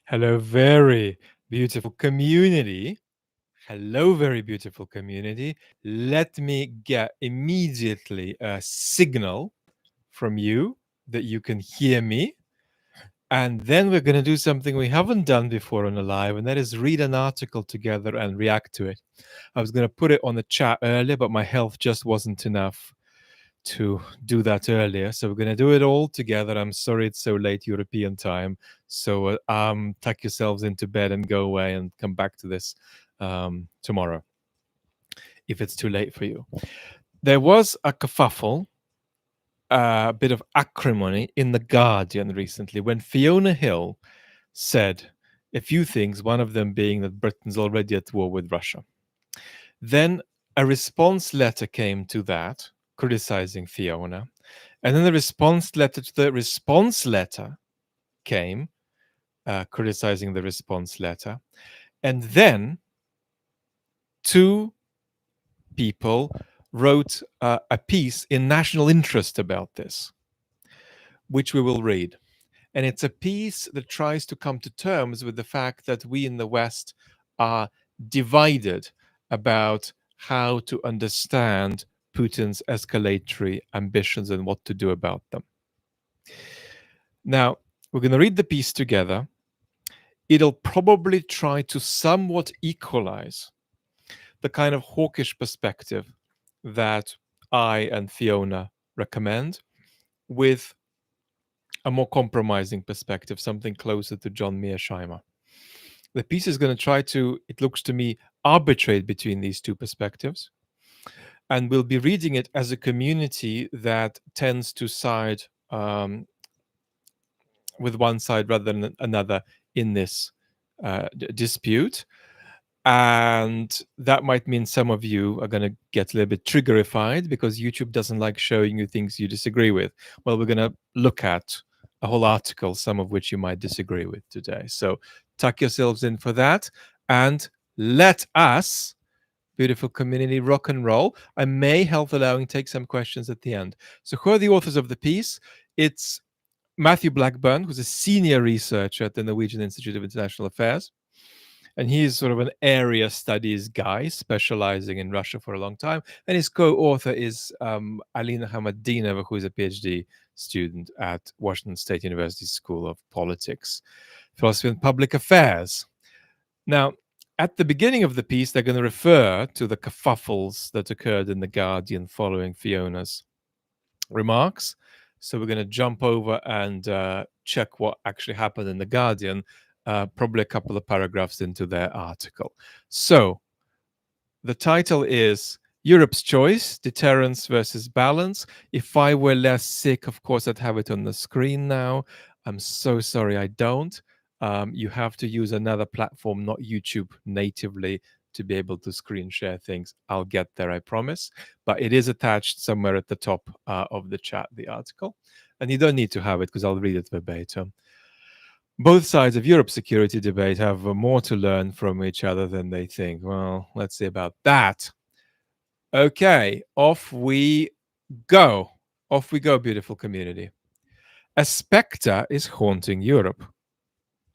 Hello, very beautiful community. Hello, very beautiful community. Let me get immediately a signal from you that you can hear me. And then we're going to do something we haven't done before on a live, and that is read an article together and react to it. I was going to put it on the chat earlier, but my health just wasn't enough to do that earlier. So we're going to do it all together. I'm sorry it's so late European time. So tuck yourselves into bed and go away and come back to this tomorrow if it's too late for you. There was a kerfuffle, a bit of acrimony in The Guardian recently when Fiona Hill said a few things, one of them being that Britain's already at war with Russia. Then a response letter came to that, criticizing Fiona. And then the response letter to the response letter came, criticizing the response letter. And then two people wrote a piece in National Interest about this, which we will read. And it's a piece that tries to come to terms with the fact that we in the West are divided about how to understand Putin's escalatory ambitions and what to do about them. Now, we're going to read the piece together. It'll probably try to somewhat equalize the kind of hawkish perspective that I and Fiona recommend with a more compromising perspective, something closer to John Mearsheimer. The piece is going to try to, it looks to me, arbitrate between these two perspectives. And we'll be reading it as a community that tends to side with one side rather than another in this dispute. And that might mean some of you are going to get a little bit triggerified because YouTube doesn't like showing you things you disagree with. Well, we're going to look at a whole article, some of which you might disagree with today. So tuck yourselves in for that and let us, beautiful community, rock and roll. I may, health allowing, take some questions at the end. So who are the authors of the piece? It's Matthew Blackburn, who's a senior researcher at the Norwegian Institute of International Affairs. And he's sort of an area studies guy specializing in Russia for a long time. And his co-author is Alina Hamadinova, who is a PhD student at Washington State University School of Politics, Philosophy and Public Affairs. Now, at the beginning of the piece, they're going to refer to the kerfuffles that occurred in The Guardian following Fiona's remarks. So we're going to jump over and check what actually happened in The Guardian, probably a couple of paragraphs into their article. So the title is Europe's Choice, Deterrence versus Balance. If I were less sick, of course, I'd have it on the screen now. I'm so sorry I don't. You have to use another platform, not YouTube natively, to be able to screen share things. I'll get there, I promise. But it is attached somewhere at the top of the chat, the article. And you don't need to have it because I'll read it verbatim. Both sides of Europe's security debate have more to learn from each other than they think. Well, let's see about that. Okay, off we go. Off we go, beautiful community. A spectre is haunting Europe.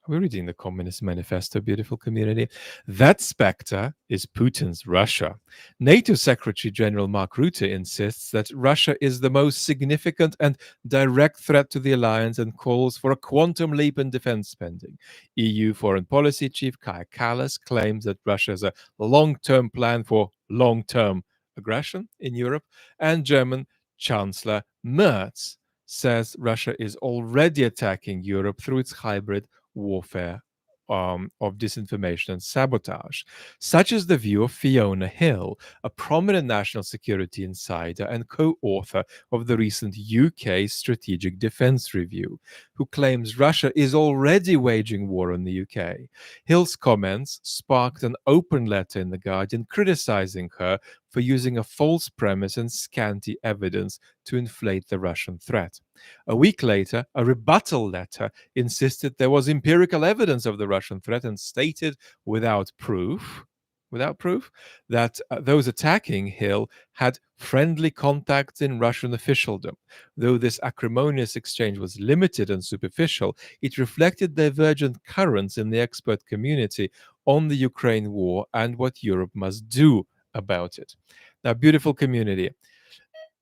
We're reading the Communist Manifesto, beautiful community. That spectre is Putin's Russia. NATO Secretary General Mark Rutte insists that Russia is the most significant and direct threat to the alliance and calls for a quantum leap in defense spending. EU Foreign Policy Chief Kaja Kallas claims that Russia has a long-term plan for long-term aggression in Europe, and German Chancellor Merz says Russia is already attacking Europe through its hybrid warfare of disinformation and sabotage. Such is the view of Fiona Hill, a prominent national security insider and co-author of the recent UK Strategic Defence Review, who claims Russia is already waging war on the UK. Hill's comments sparked an open letter in The Guardian criticizing her for using a false premise and scanty evidence to inflate the Russian threat. A week later, a rebuttal letter insisted there was empirical evidence of the Russian threat and stated without proof, without proof, that those attacking Hill had friendly contacts in Russian officialdom. Though this acrimonious exchange was limited and superficial, it reflected divergent currents in the expert community on the Ukraine war and what Europe must do about it. Now, beautiful community.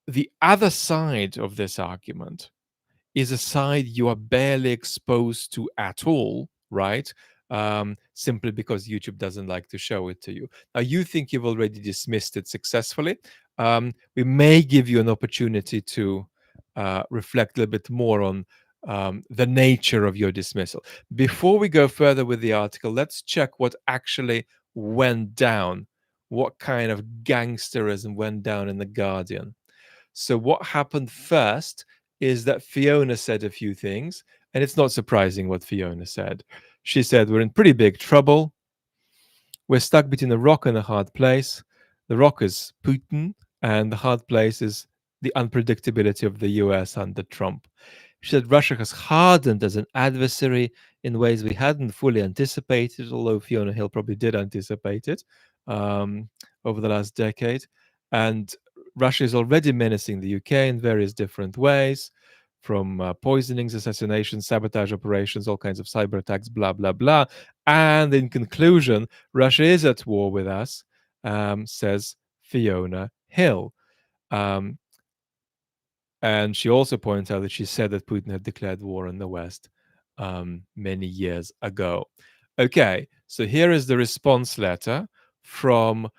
The other side of this argument is a side you are barely exposed to at all, right? Simply because YouTube doesn't like to show it to you. Now, you think you've already dismissed it successfully. We may give you an opportunity to reflect a little bit more on the nature of your dismissal. Before we go further with the article, let's check what actually went down. What kind of gangsterism went down in The Guardian? So, what happened first is that Fiona said a few things, and it's not surprising what Fiona said. She said, "We're in pretty big trouble. We're stuck between a rock and a hard place. The rock is Putin, and the hard place is the unpredictability of the US under Trump." She said Russia has hardened as an adversary in ways we hadn't fully anticipated, although Fiona Hill probably did anticipate it over the last decade. And Russia is already menacing the UK in various different ways, from poisonings, assassinations, sabotage operations, all kinds of cyber attacks, blah, blah, blah. And in conclusion, Russia is at war with us, says Fiona Hill. And she also points out that she said that Putin had declared war on the West many years ago. Okay, so here is the response letter from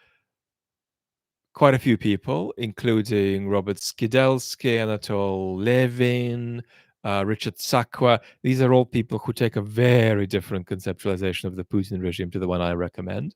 quite a few people, including Robert Skidelsky, Anatol Levin, Richard Sakwa. These are all people who take a very different conceptualization of the Putin regime to the one I recommend.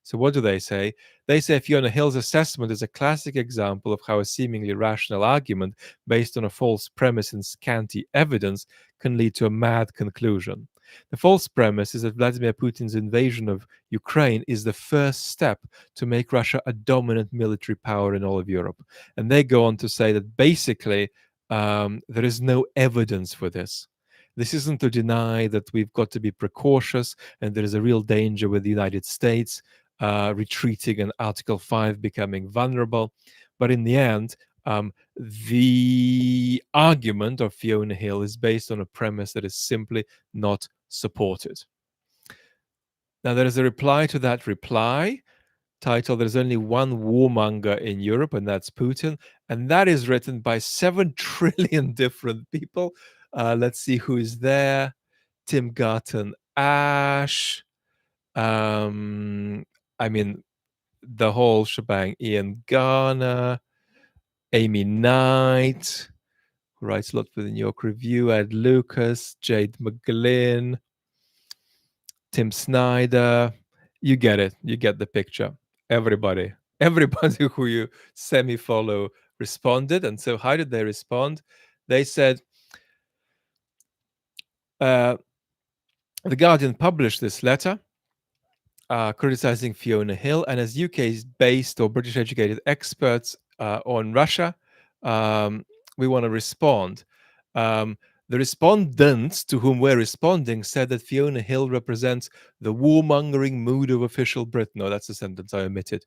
So what do they say? They say Fiona Hill's assessment is a classic example of how a seemingly rational argument based on a false premise and scanty evidence can lead to a mad conclusion. The false premise is that Vladimir Putin's invasion of Ukraine is the first step to make Russia a dominant military power in all of Europe. And they go on to say that basically there is no evidence for this. This isn't to deny that we've got to be precautious and there is a real danger with the United States retreating and Article 5 becoming vulnerable. But in the end, the argument of Fiona Hill is based on a premise that is simply not supported. Now, there is a reply to that reply titled "There's only one warmonger in Europe, and that's Putin." And that is written by 7 trillion different people. Let's see who is there. Tim Garton Ash. I mean, the whole shebang. Ian Garner, Amy Knight, who writes a lot for the New York Review, Ed Lucas, Jade McGlynn, Tim Snyder. You get it. You get the picture. Everybody who you semi-follow responded. And so how did they respond? They said, The Guardian published this letter criticizing Fiona Hill, and as UK-based or British-educated experts on Russia, we want to respond. The respondents to whom we're responding said that Fiona Hill represents the warmongering mood of official Britain. No, that's a sentence I omitted,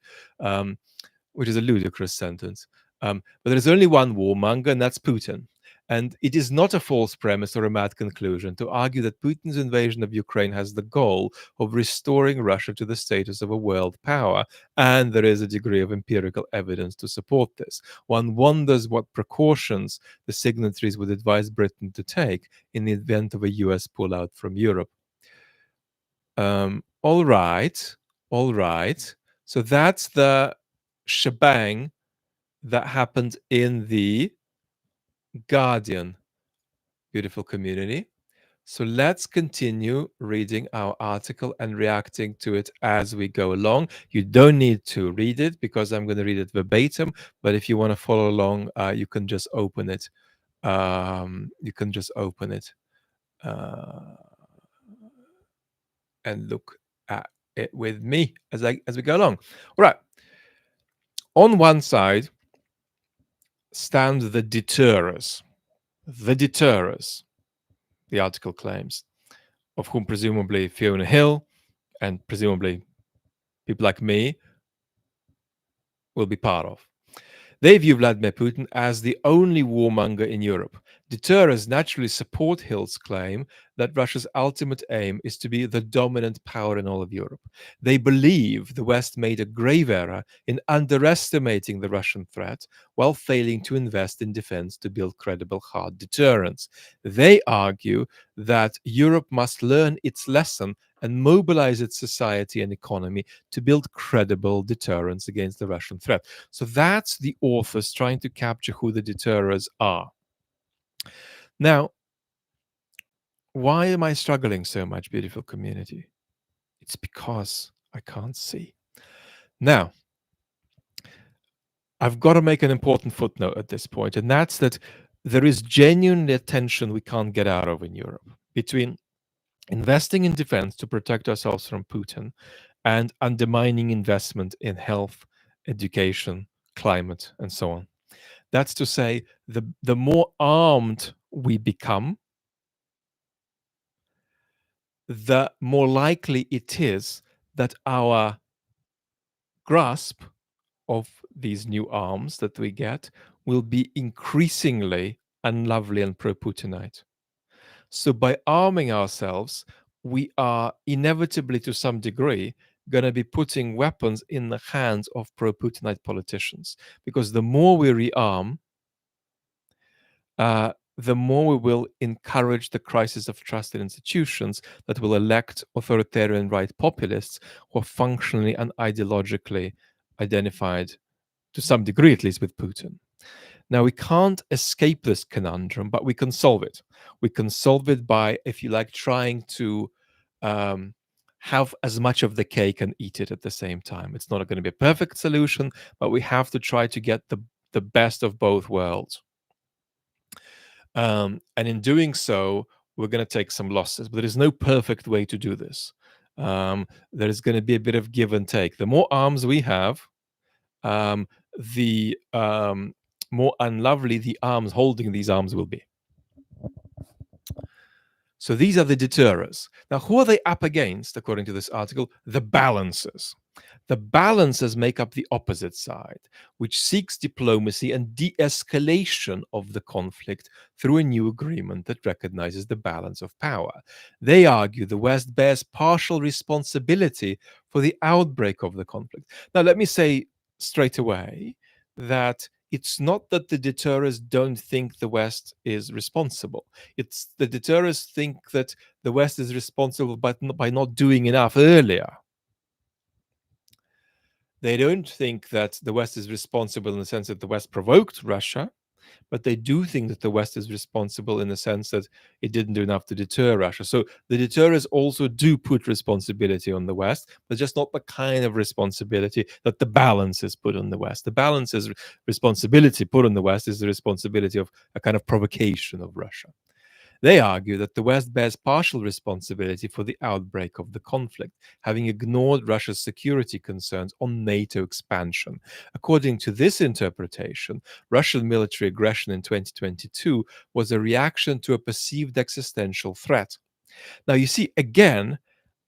which is a ludicrous sentence. But there is only one warmonger, and that's Putin. And it is not a false premise or a mad conclusion to argue that Putin's invasion of Ukraine has the goal of restoring Russia to the status of a world power, and there is a degree of empirical evidence to support this. One wonders what precautions the signatories would advise Britain to take in the event of a US pullout from Europe. All right. So that's the shebang that happened in the Guardian. Beautiful community. So let's continue reading our article and reacting to it as we go along. You don't need to read it because I'm going to read it verbatim. But if you want to follow along, you can just open it. And look at it with me as we go along. All right. On one side stand the deterers. The deterers, the article claims, of whom presumably Fiona Hill and presumably people like me will be part of. They view Vladimir Putin as the only warmonger in Europe. Deterers naturally support Hill's claim that Russia's ultimate aim is to be the dominant power in all of Europe. They believe the West made a grave error in underestimating the Russian threat while failing to invest in defense to build credible hard deterrence. They argue that Europe must learn its lesson and mobilize its society and economy to build credible deterrence against the Russian threat. So that's the authors trying to capture who the deterrers are. Now, why am I struggling so much, beautiful community? It's because I can't see. Now, I've got to make an important footnote at this point, and that's that there is genuinely a tension we can't get out of in Europe between investing in defense to protect ourselves from Putin and undermining investment in health, education, climate, and so on. That's to say, the more armed we become, the more likely it is that our grasp of these new arms that we get will be increasingly unlovely and pro Putinite. So, by arming ourselves, we are inevitably, to some degree, going to be putting weapons in the hands of pro Putinite politicians. Because the more we rearm, the more we will encourage the crisis of trust in institutions that will elect authoritarian right populists who are functionally and ideologically identified, to some degree at least, with Putin. Now, we can't escape this conundrum, but we can solve it. We can solve it by, if you like, trying to have as much of the cake and eat it at the same time. It's not going to be a perfect solution, but we have to try to get the best of both worlds. And in doing so, we're going to take some losses, but there is no perfect way to do this. There is going to be a bit of give and take. The more arms we have, the more unlovely the arms holding these arms will be. So these are the deterrers. Now, who are they up against, according to this article? The balancers. The balancers make up the opposite side, which seeks diplomacy and de escalation of the conflict through a new agreement that recognizes the balance of power. They argue the West bears partial responsibility for the outbreak of the conflict. Now, let me say straight away that it's not that the deterrers don't think the West is responsible. It's the deterrers think that the West is responsible by not doing enough earlier. They don't think that the West is responsible in the sense that the West provoked Russia, but they do think that the West is responsible in the sense that it didn't do enough to deter Russia. So the deterrers also do put responsibility on the West, but just not the kind of responsibility that the balancers put on the West. The balancers' responsibility put on the West is the responsibility of a kind of provocation of Russia. They argue that the West bears partial responsibility for the outbreak of the conflict, having ignored Russia's security concerns on NATO expansion. According to this interpretation, Russian military aggression in 2022 was a reaction to a perceived existential threat. Now, you see, again,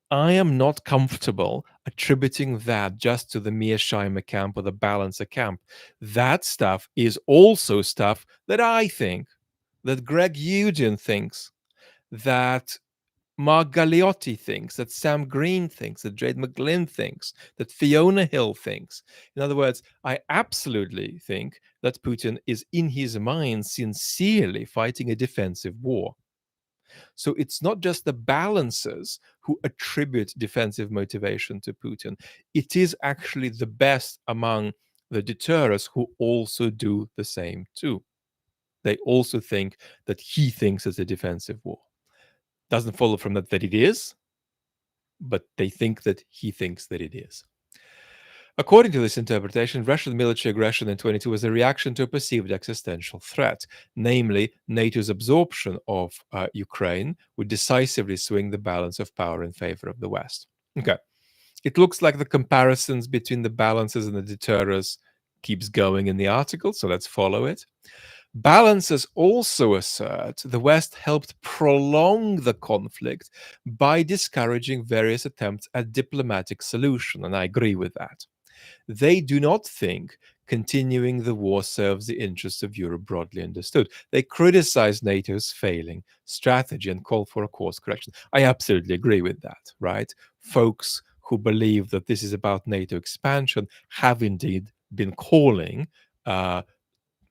I am not comfortable attributing that just to the Mearsheimer camp or the Balancer camp. That stuff is also stuff that I think, that Greg Eugene thinks, that Mark Galeotti thinks, that Sam Green thinks, that Jade McGlynn thinks, that Fiona Hill thinks. In other words, I absolutely think that Putin is in his mind sincerely fighting a defensive war. So it's not just the balancers who attribute defensive motivation to Putin. It is actually the best among the deterrers who also do the same too. They also think that he thinks it's a defensive war. Doesn't follow from that it is, but they think that he thinks that it is. According to this interpretation, Russian military aggression in 22 was a reaction to a perceived existential threat, namely NATO's absorption of Ukraine would decisively swing the balance of power in favor of the West. Okay. It looks like the comparisons between the balancers and the deterrers keeps going in the article, so let's follow it. Balancers also assert the West helped prolong the conflict by discouraging various attempts at diplomatic solution, and I agree with that. They do not think continuing the war serves the interests of Europe broadly understood. They criticize NATO's failing strategy and call for a course correction. I absolutely agree with that, right? Folks who believe that this is about NATO expansion have indeed been calling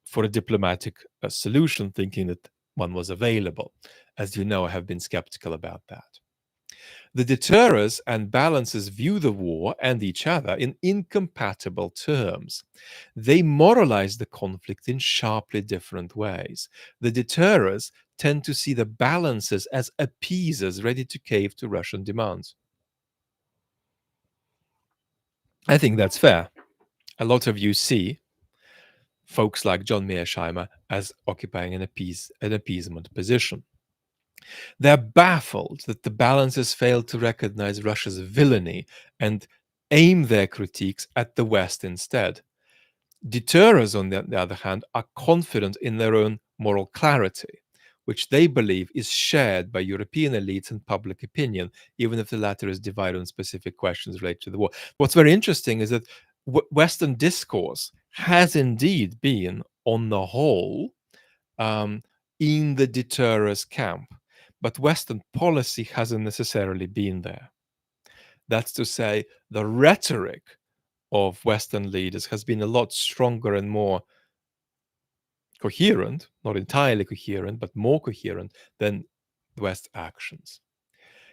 for a diplomatic solution, thinking that one was available. As you know, I have been skeptical about that. The deterers and balancers view the war and each other in incompatible terms. They moralize the conflict in sharply different ways. The deterers tend to see the balancers as appeasers ready to cave to Russian demands. I think that's fair. A lot of you see folks like John Mearsheimer as occupying an appeasement position. They're baffled that the balancers failed to recognize Russia's villainy and aim their critiques at the West instead. Deterrers, on the other hand, are confident in their own moral clarity, which they believe is shared by European elites and public opinion, even if the latter is divided on specific questions related to the war. What's very interesting is that Western discourse has indeed been, on the whole, um, in the deterrers camp, but Western policy hasn't necessarily been there. That's to say, the rhetoric of Western leaders has been a lot stronger and more coherent, not entirely coherent, but more coherent than the West's actions.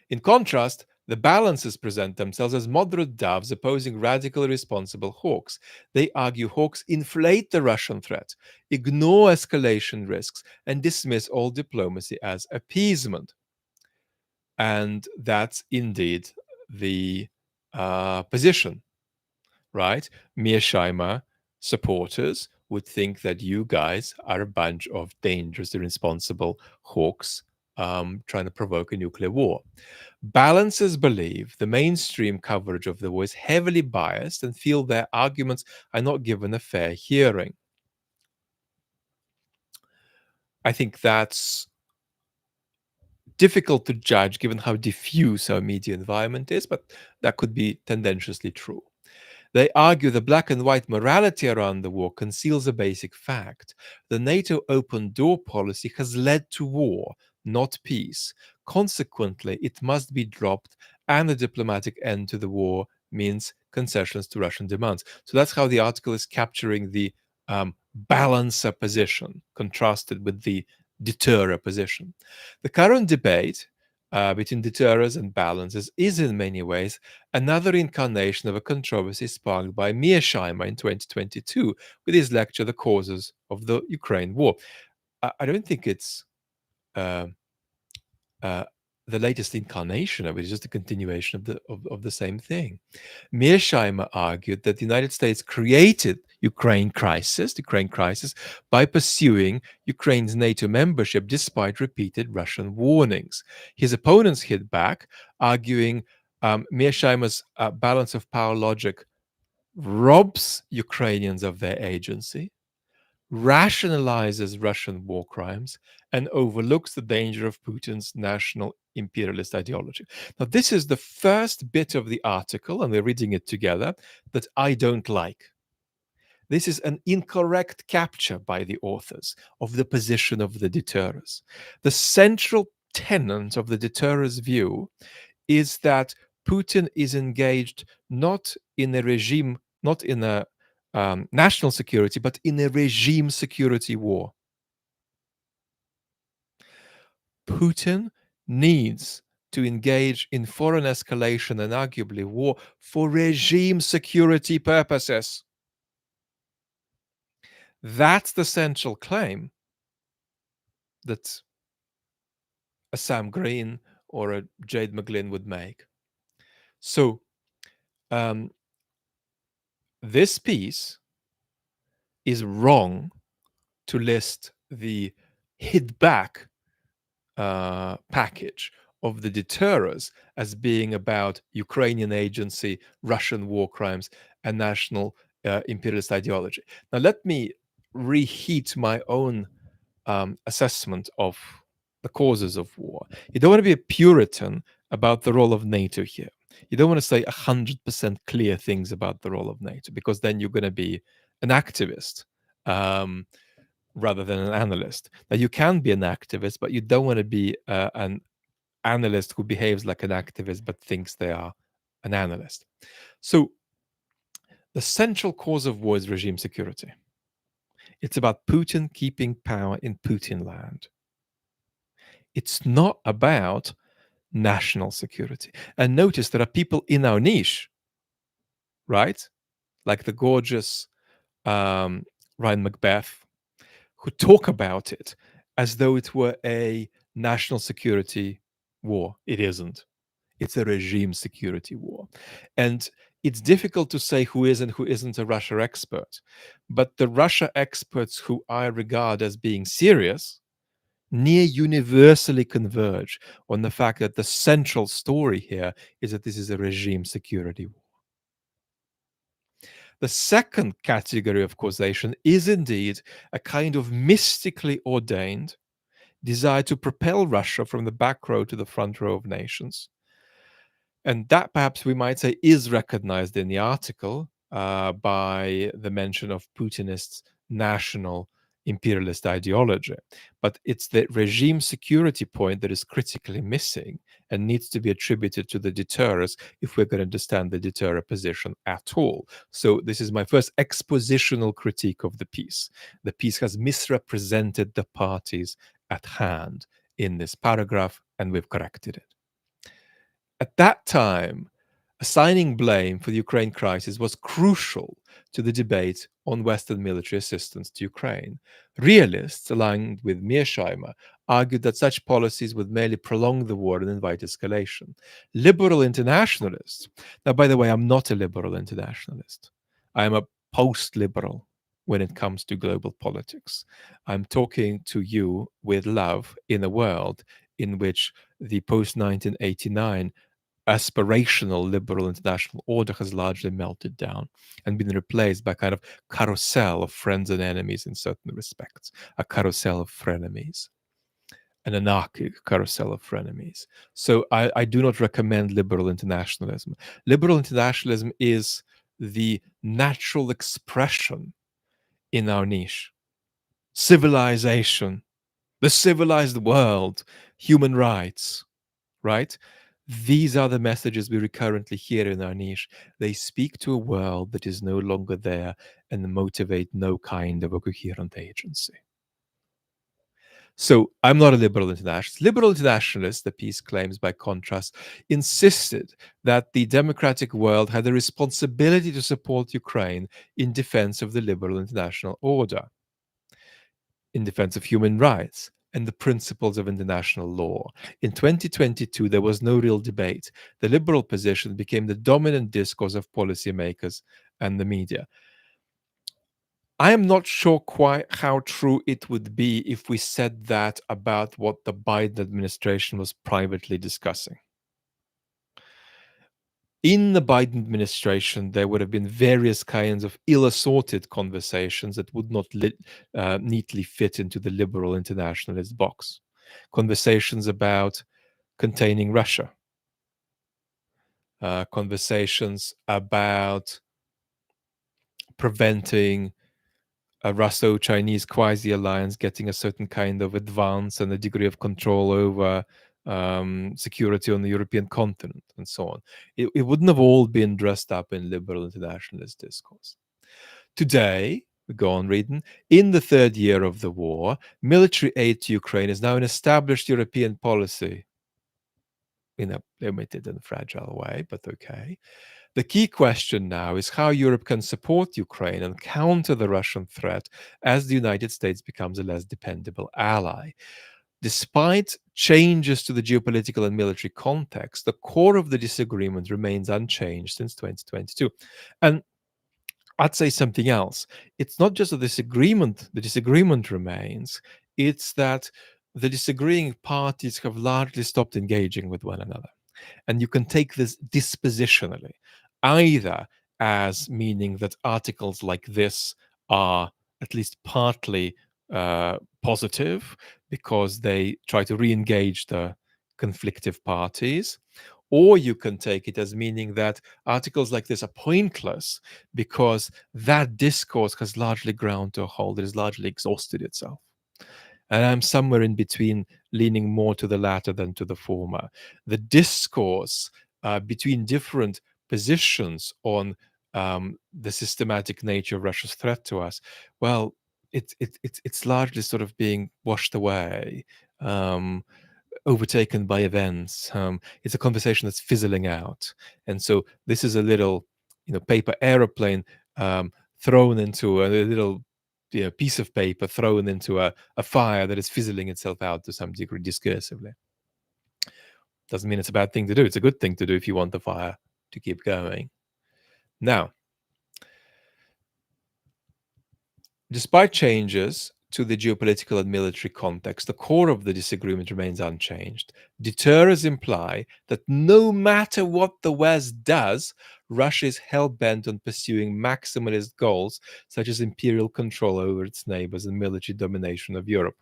In contrast, the balancers present themselves as moderate doves opposing radical irresponsible hawks. They argue hawks inflate the Russian threat, ignore escalation risks, and dismiss all diplomacy as appeasement. And that's indeed the position, right? Mearsheimer supporters would think that you guys are a bunch of dangerous, irresponsible hawks trying to provoke a nuclear war. Balancers believe the mainstream coverage of the war is heavily biased and feel their arguments are not given a fair hearing. I think that's difficult to judge given how diffuse our media environment is, but that could be tendentiously true. They argue the black and white morality around the war conceals a basic fact. The NATO open door policy has led to war, not peace. Consequently, it must be dropped, and a diplomatic end to the war means concessions to Russian demands. So that's how the article is capturing the balancer position, contrasted with the deterrer position. The current debate between deterrers and balancers is in many ways another incarnation of a controversy sparked by Mearsheimer in 2022 with his lecture, The Causes of the Ukraine War. I don't think it's uh, uh, the latest incarnation of it, it's just a continuation of the same thing. Mearsheimer argued that the United States created Ukraine crisis by pursuing Ukraine's NATO membership despite repeated Russian warnings. His opponents hit back, arguing Mearsheimer's balance of power logic robs Ukrainians of their agency, rationalizes Russian war crimes, and overlooks the danger of Putin's national imperialist ideology. Now, this is the first bit of the article, and we're reading it together, that I don't like. This is an incorrect capture by the authors of the position of the deterrers. The central tenet of the deterrers' view is that Putin is engaged not in a regime, not in a national security, but in a regime security war. Putin needs to engage in foreign escalation and arguably war for regime security purposes. That's the central claim that a Sam Green or a Jade McGlynn would make. So, this piece is wrong to list the hid back package of the deterrers as being about Ukrainian agency, Russian war crimes, and national imperialist ideology. Now, let me reheat my own assessment of the causes of war. You don't want to be a Puritan about the role of NATO here. You don't want to say 100% clear things about the role of NATO, because then you're going to be an activist rather than an analyst. Now, you can be an activist, but you don't want to be an analyst who behaves like an activist but thinks they are an analyst. So, the central cause of war is regime security. It's about Putin keeping power in Putin land. It's not about national security. And notice there are people in our niche, right? Like the gorgeous Ryan Macbeth, who talk about it as though it were a national security war. It isn't. It's a regime security war. And it's difficult to say who is and who isn't a Russia expert. But the Russia experts who I regard as being serious near universally converge on the fact that the central story here is that this is a regime security war. The second category of causation is indeed a kind of mystically ordained desire to propel Russia from the back row to the front row of nations. And that, perhaps we might say, is recognized in the article by the mention of Putinist national imperialist ideology. But it's the regime security point that is critically missing and needs to be attributed to the deterrers if we're going to understand the deterror position at all. So, this is my first expositional critique of the piece. The piece has misrepresented the parties at hand in this paragraph, and we've corrected it. At that time, assigning blame for the Ukraine crisis was crucial to the debate on Western military assistance to Ukraine. Realists, aligned with Mearsheimer, argued that such policies would merely prolong the war and invite escalation. Liberal internationalists, now, by the way, I'm not a liberal internationalist, I am a post liberal when it comes to global politics. I'm talking to you with love in a world in which the post 1989 aspirational liberal international order has largely melted down and been replaced by kind of carousel of friends and enemies in certain respects, a carousel of frenemies, an anarchic carousel of frenemies. So I do not recommend liberal internationalism. Liberal internationalism is the natural expression in our niche. Civilization, the civilized world, human rights, right? These are the messages we recurrently hear in our niche. They speak to a world that is no longer there and motivate no kind of a coherent agency. So I'm not a liberal internationalist. Liberal internationalists, the piece claims, by contrast, insisted that the democratic world had a responsibility to support Ukraine in defense of the liberal international order, in defense of human rights and the principles of international law. In 2022, there was no real debate. The liberal position became the dominant discourse of policymakers and the media. I am not sure quite how true it would be if we said that about what the Biden administration was privately discussing. In the Biden administration, there would have been various kinds of ill-assorted conversations that would not neatly fit into the liberal internationalist box. Conversations about containing Russia, conversations about preventing a Russo-Chinese quasi-alliance getting a certain kind of advance and a degree of control over security on the European continent, and so on. It wouldn't have all been dressed up in liberal internationalist discourse. Today, we go on reading, in the third year of the war, military aid to Ukraine is now an established European policy in a limited and fragile way, but okay. The key question now is how Europe can support Ukraine and counter the Russian threat as the United States becomes a less dependable ally. Despite changes to the geopolitical and military context, the core of the disagreement remains unchanged since 2022. And I'd say something else. It's not just that the disagreement remains, it's that the disagreeing parties have largely stopped engaging with one another. And you can take this dispositionally, either as meaning that articles like this are at least partly positive because they try to re-engage the conflictive parties, or you can take it as meaning that articles like this are pointless because that discourse has largely ground to a halt, it has largely exhausted itself. And I'm somewhere in between, leaning more to the latter than to the former. The discourse between different positions on the systematic nature of Russia's threat to us, well, it's largely sort of being washed away, overtaken by events. It's a conversation that's fizzling out, and so this is a little, paper aeroplane thrown into a little, piece of paper thrown into a fire that is fizzling itself out to some degree discursively. Doesn't mean it's a bad thing to do. It's a good thing to do if you want the fire to keep going. Now, despite changes to the geopolitical and military context, the core of the disagreement remains unchanged. Deterers imply that no matter what the West does, Russia is hell-bent on pursuing maximalist goals such as imperial control over its neighbors and military domination of Europe.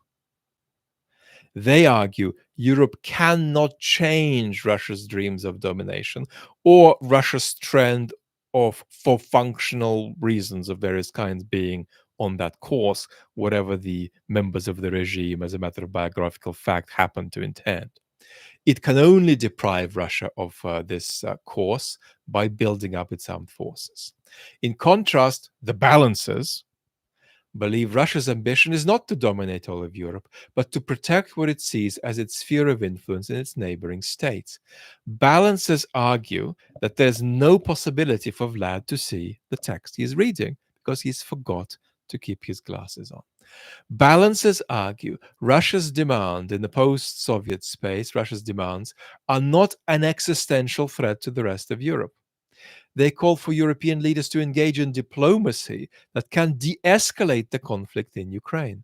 They argue Europe cannot change Russia's dreams of domination or Russia's trend of, for functional reasons of various kinds, being on that course, whatever the members of the regime, as a matter of biographical fact, happen to intend. It can only deprive Russia of this course by building up its armed forces. In contrast, the balancers believe Russia's ambition is not to dominate all of Europe, but to protect what it sees as its sphere of influence in its neighboring states. Balancers argue that there's no possibility for Vlad to see the text he is reading because he's forgot to keep his glasses on. Balancers argue Russia's demand in the post-Soviet space, Russia's demands, are not an existential threat to the rest of Europe. They call for European leaders to engage in diplomacy that can de-escalate the conflict in Ukraine.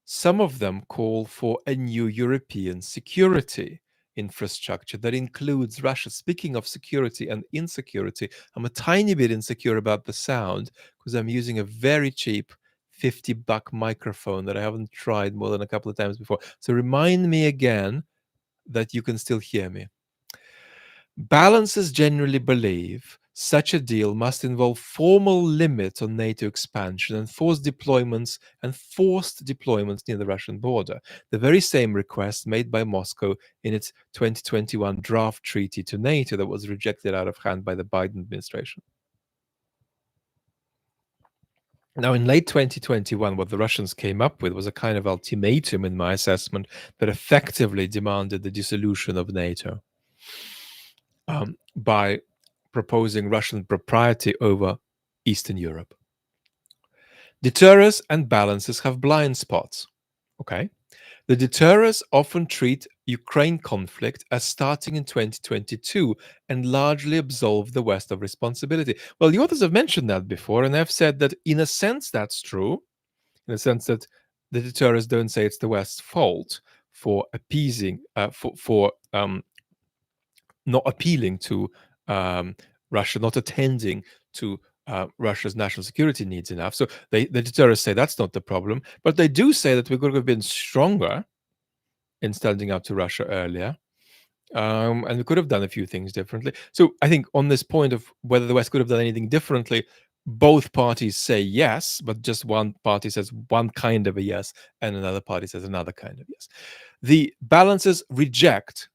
Some of them call for a new European security infrastructure that includes Russia. Speaking of security and insecurity, I'm a tiny bit insecure about the sound because I'm using a very cheap $50 microphone that I haven't tried more than a couple of times before. So remind me again that you can still hear me. Balancers generally believe such a deal must involve formal limits on NATO expansion and forced deployments near the Russian border, the very same request made by Moscow in its 2021 draft treaty to NATO that was rejected out of hand by the Biden administration. Now, in late 2021, what the Russians came up with was a kind of ultimatum, in my assessment, that effectively demanded the dissolution of NATO. By proposing Russian propriety over Eastern Europe. Deterers and balancers have blind spots. Okay. The deterers often treat Ukraine conflict as starting in 2022 and largely absolve the West of responsibility. Well, the authors have mentioned that before, and I've said that in a sense that's true, in the sense that the deterers don't say it's the West's fault for appeasing, for not appealing to Russia, not attending to Russia's national security needs enough. So the deterrents say that's not the problem, but they do say that we could have been stronger in standing up to Russia earlier. And we could have done a few things differently. So I think on this point of whether the West could have done anything differently, both parties say yes, but just one party says one kind of a yes, and another party says another kind of yes. The balancers reject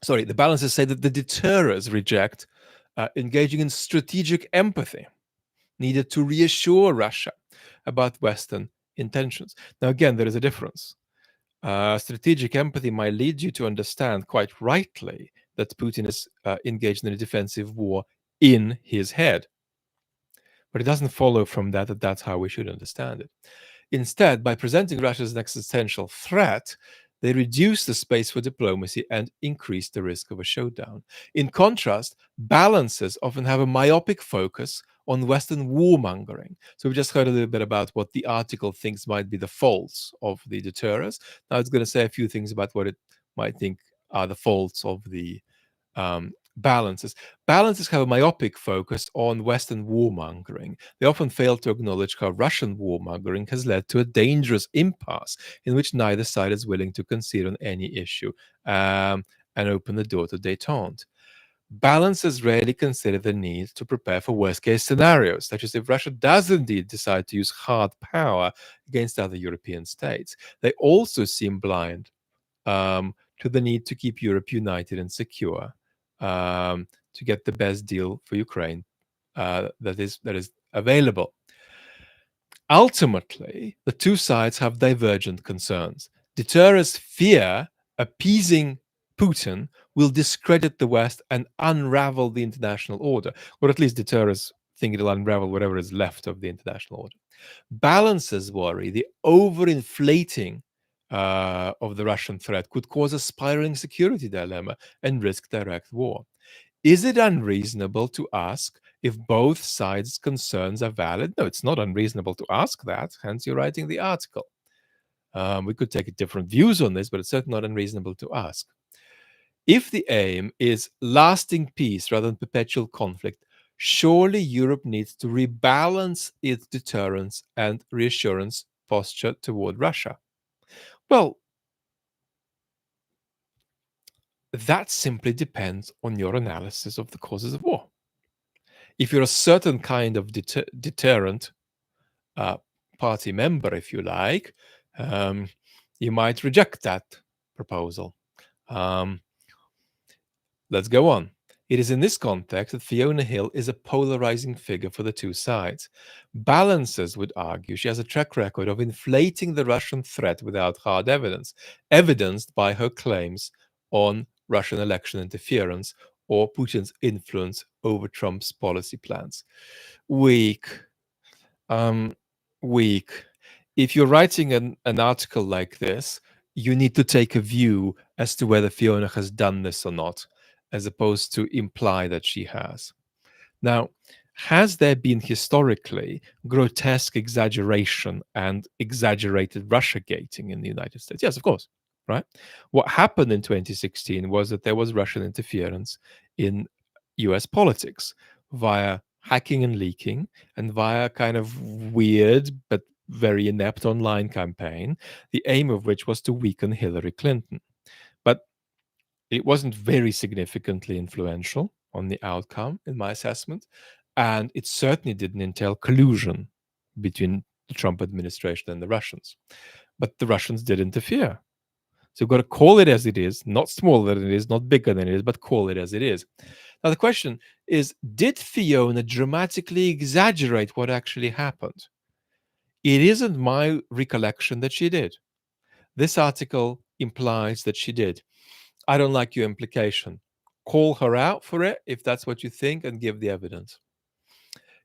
the balancers say that the deterrers reject engaging in strategic empathy needed to reassure Russia about Western intentions. Now, again, there is a difference. Strategic empathy might lead you to understand quite rightly that Putin is engaged in a defensive war in his head. But it doesn't follow from that that that's how we should understand it. Instead, by presenting Russia as an existential threat, they reduce the space for diplomacy and increase the risk of a showdown. In contrast, balancers often have a myopic focus on Western warmongering. So we just heard a little bit about what the article thinks might be the faults of the deterrers. Now it's going to say a few things about what it might think are the faults of the Balances. Balances have a myopic focus on Western warmongering. They often fail to acknowledge how Russian warmongering has led to a dangerous impasse in which neither side is willing to concede on any issue and open the door to détente. Balances rarely consider the need to prepare for worst case scenarios, such as if Russia does indeed decide to use hard power against other European states. They also seem blind to the need to keep Europe united and secure, to get the best deal for Ukraine that is available. Ultimately, the two sides have divergent concerns. Deterers fear appeasing Putin will discredit the West and unravel the international order, or at least deterers think it'll unravel whatever is left of the international order. Balances worry the overinflating of the Russian threat could cause a spiraling security dilemma and risk direct war. Is it unreasonable to ask if both sides' concerns are valid? No, it's not unreasonable to ask that, hence you're writing the article. We could take different views on this, but it's certainly not unreasonable to ask. If the aim is lasting peace rather than perpetual conflict, surely Europe needs to rebalance its deterrence and reassurance posture toward Russia. Well, that simply depends on your analysis of the causes of war. If you're a certain kind of deterrent party member, if you like, you might reject that proposal. Let's go on. It is in this context that Fiona Hill is a polarizing figure for the two sides. Balancers would argue she has a track record of inflating the Russian threat without hard evidence, evidenced by her claims on Russian election interference or Putin's influence over Trump's policy plans. Weak. Weak. If you're writing an article like this, you need to take a view as to whether Fiona has done this or not, as opposed to imply that she has. Now, has there been historically grotesque exaggeration and exaggerated Russia gating in the United States? Yes, of course, right? What happened in 2016 was that there was Russian interference in US politics via hacking and leaking and via kind of weird but very inept online campaign, the aim of which was to weaken Hillary Clinton. But it wasn't very significantly influential on the outcome, in my assessment. And it certainly didn't entail collusion between the Trump administration and the Russians. But the Russians did interfere. So you've got to call it as it is, not smaller than it is, not bigger than it is, but call it as it is. Now, the question is, did Fiona dramatically exaggerate what actually happened? It isn't my recollection that she did. This article implies that she did. I don't like your implication. Call her out for it if that's what you think and give the evidence.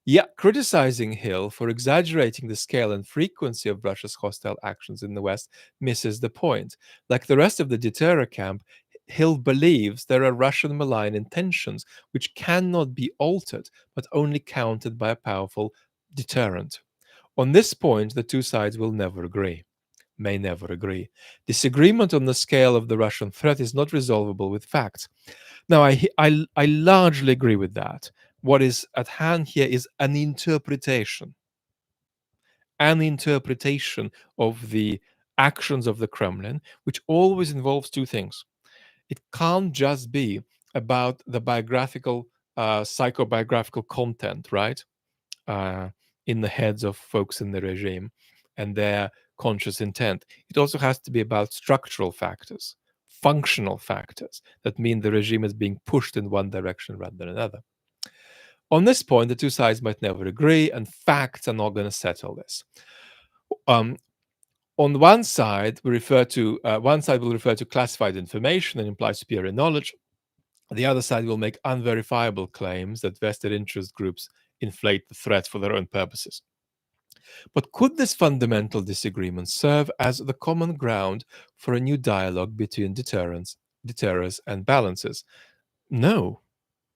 Yeah, criticizing Hill for exaggerating the scale and frequency of Russia's hostile actions in the West misses the point. Like the rest of the deterror camp, Hill believes there are Russian malign intentions which cannot be altered, but only countered by a powerful deterrent. On this point, the two sides will never agree. May never agree. Disagreement on the scale of the Russian threat is not resolvable with facts. Now, I largely agree with that. What is at hand here is an interpretation of the actions of the Kremlin, which always involves two things. It can't just be about the biographical, psychobiographical content, right? In the heads of folks in the regime and their conscious intent. It also has to be about structural factors, functional factors that mean the regime is being pushed in one direction rather than another. On this point, the two sides might never agree, and facts are not going to settle this. On one side, one side will refer to classified information and imply superior knowledge. The other side will make unverifiable claims that vested interest groups inflate the threat for their own purposes. But could this fundamental disagreement serve as the common ground for a new dialogue between deterrers, and balancers? No,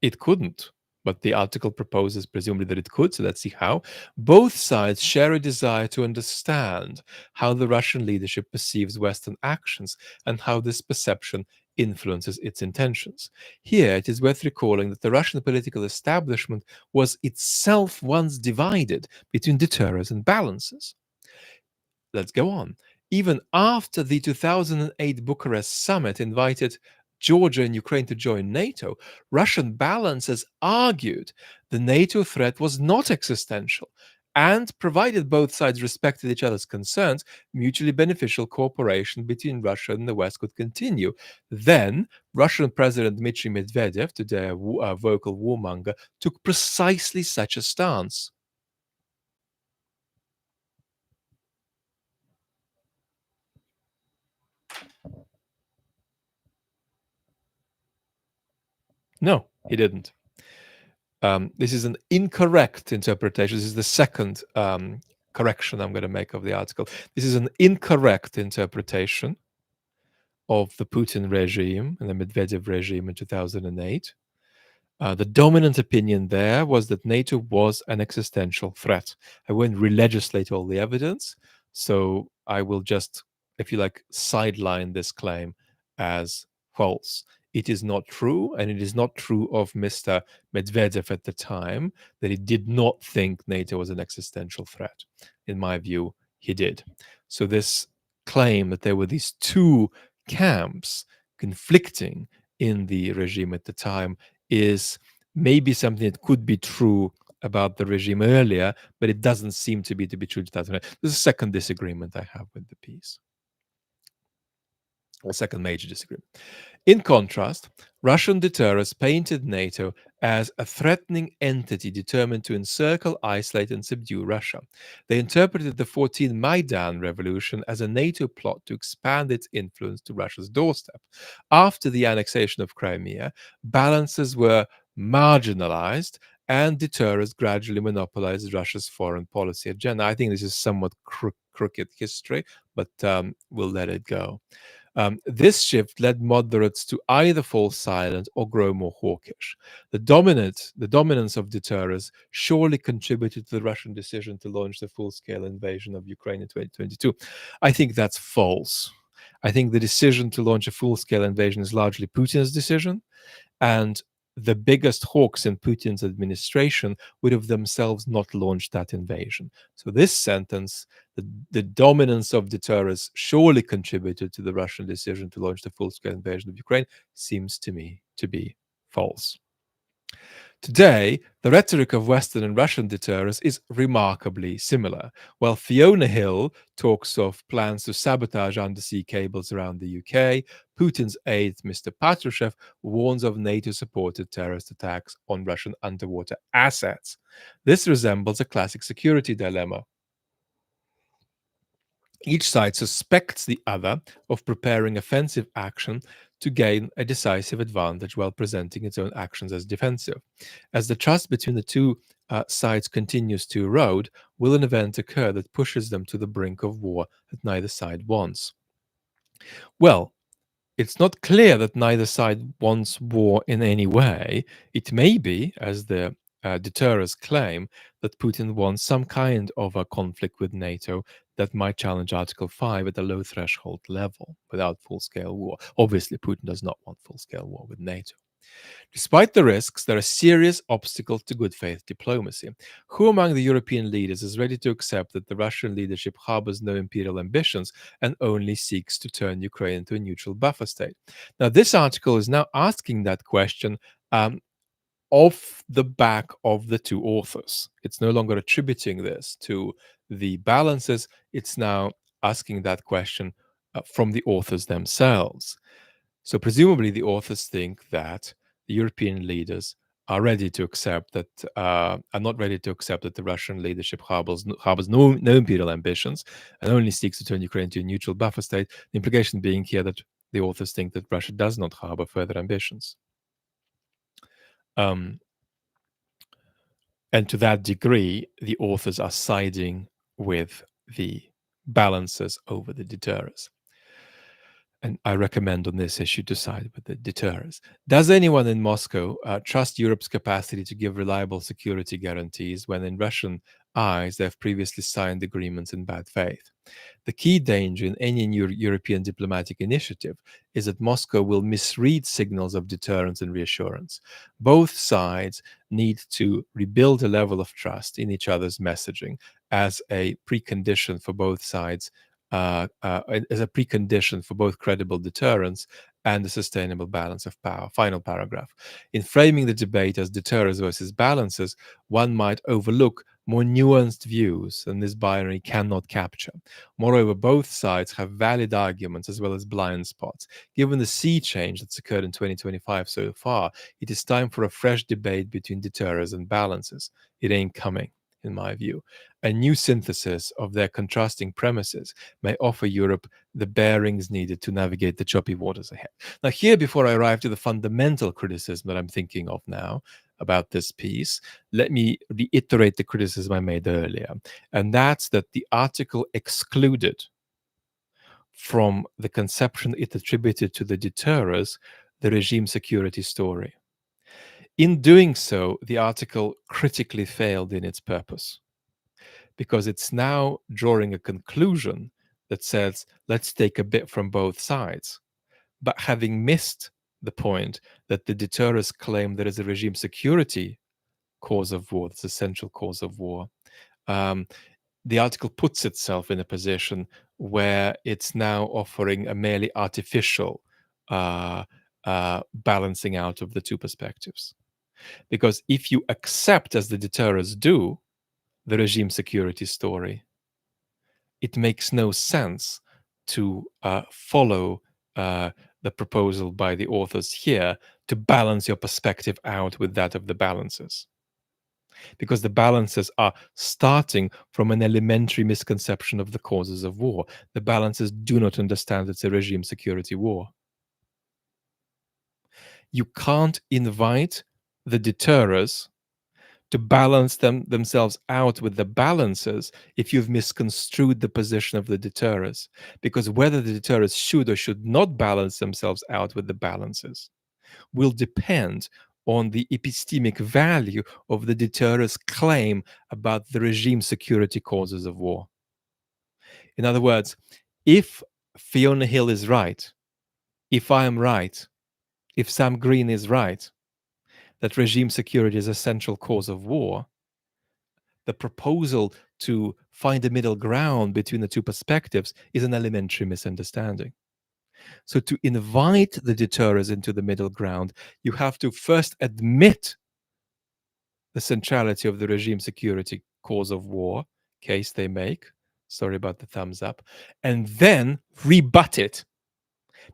it couldn't. But the article proposes presumably that it could, so let's see how. Both sides share a desire to understand how the Russian leadership perceives Western actions and how this perception influences its intentions. Here, it is worth recalling that the Russian political establishment was itself once divided between deterrers and balancers. Let's go on. Even after the 2008 Bucharest summit invited Georgia and Ukraine to join NATO, Russian balancers argued the NATO threat was not existential, and provided both sides respected each other's concerns, mutually beneficial cooperation between Russia and the West could continue. Then, Russian President Dmitry Medvedev, today a vocal warmonger, took precisely such a stance. No, he didn't. This is an incorrect interpretation. This is the second correction I'm going to make of the article. This is an incorrect interpretation of the Putin regime and the Medvedev regime in 2008. The dominant opinion there was that NATO was an existential threat. I won't re-legislate all the evidence, so I will just, if you like, sideline this claim as false. It is not true, and it is not true of Mr. Medvedev at the time that he did not think NATO was an existential threat. In my view, he did. So this claim that there were these two camps conflicting in the regime at the time is maybe something that could be true about the regime earlier, but it doesn't seem to be true in 2009. There's a second disagreement I have with the piece, a second major disagreement. In contrast, Russian deterrers painted NATO as a threatening entity determined to encircle, isolate, and subdue Russia. They interpreted the 14 Maidan revolution as a NATO plot to expand its influence to Russia's doorstep. After the annexation of Crimea, balances were marginalized and deterrers gradually monopolized Russia's foreign policy agenda. I think this is somewhat crooked history, but we'll let it go. This shift led moderates to either fall silent or grow more hawkish. The dominance of deterrers surely contributed to the Russian decision to launch the full-scale invasion of Ukraine in 2022. I think that's false. I think the decision to launch a full-scale invasion is largely Putin's decision, and the biggest hawks in Putin's administration would have themselves not launched that invasion. So this sentence, the dominance of deterrers surely contributed to the Russian decision to launch the full-scale invasion of Ukraine, seems to me to be false. Today, the rhetoric of Western and Russian deterrers is remarkably similar. While Fiona Hill talks of plans to sabotage undersea cables around the UK, Putin's aide, Mr. Patrushev, warns of NATO-supported terrorist attacks on Russian underwater assets. This resembles a classic security dilemma. Each side suspects the other of preparing offensive action to gain a decisive advantage while presenting its own actions as defensive. As the trust between the two sides continues to erode, will an event occur that pushes them to the brink of war that neither side wants? Well, it's not clear that neither side wants war in any way. It may be, as the deterrers claim, that Putin wants some kind of a conflict with NATO that might challenge Article 5 at a low threshold level without full-scale war. Obviously, Putin does not want full-scale war with NATO. Despite the risks, there are serious obstacles to good faith diplomacy. Who among the European leaders is ready to accept that the Russian leadership harbors no imperial ambitions and only seeks to turn Ukraine into a neutral buffer state? Now, this article is now asking that question off the back of the two authors. It's no longer attributing this to the balances, it's now asking that question from the authors themselves. So presumably the authors think that the European leaders are ready to accept that, are not ready to accept that the Russian leadership harbors no imperial ambitions and only seeks to turn Ukraine into a neutral buffer state. The implication being here that the authors think that Russia does not harbor further ambitions. And to that degree, the authors are siding with the balancers over the deterrers. And I recommend on this issue to side with the deterrers. Does anyone in Moscow trust Europe's capacity to give reliable security guarantees when in Russian eyes, they have previously signed agreements in bad faith. The key danger in any new European diplomatic initiative is that Moscow will misread signals of deterrence and reassurance. Both sides need to rebuild a level of trust in each other's messaging as a precondition for both sides, as a precondition for both credible deterrence and a sustainable balance of power. Final paragraph. In framing the debate as deterrers versus balancers, one might overlook more nuanced views than this binary cannot capture. Moreover, both sides have valid arguments as well as blind spots. Given the sea change that's occurred in 2025 so far, it is time for a fresh debate between deterrers and balancers. It ain't coming, in my view. A new synthesis of their contrasting premises may offer Europe the bearings needed to navigate the choppy waters ahead. Now, here, before I arrive to the fundamental criticism that I'm thinking of now about this piece, let me reiterate the criticism I made earlier, and that's that the article excluded from the conception it attributed to the deterrers the regime security story. In doing so, the article critically failed in its purpose, because it's now drawing a conclusion that says, let's take a bit from both sides, but having missed the point that the deterrers claim there is a regime security cause of war, that's a central cause of war. The article puts itself in a position where it's now offering a merely artificial balancing out of the two perspectives. Because if you accept, as the deterrers do, the regime security story, it makes no sense to follow the proposal by the authors here to balance your perspective out with that of the balancers. Because the balancers are starting from an elementary misconception of the causes of war. The balancers do not understand it's a regime security war. You can't invite the deterrers to balance themselves out with the balancers if you've misconstrued the position of the deterrers. Because whether the deterrers should or should not balance themselves out with the balancers will depend on the epistemic value of the deterrers' claim about the regime security causes of war. In other words, if Fiona Hill is right, if I am right, if Sam Green is right, that regime security is a central cause of war, the proposal to find a middle ground between the two perspectives is an elementary misunderstanding. So to invite the deterrers into the middle ground, you have to first admit the centrality of the regime security cause of war, case they make. Sorry about the thumbs up. And then rebut it.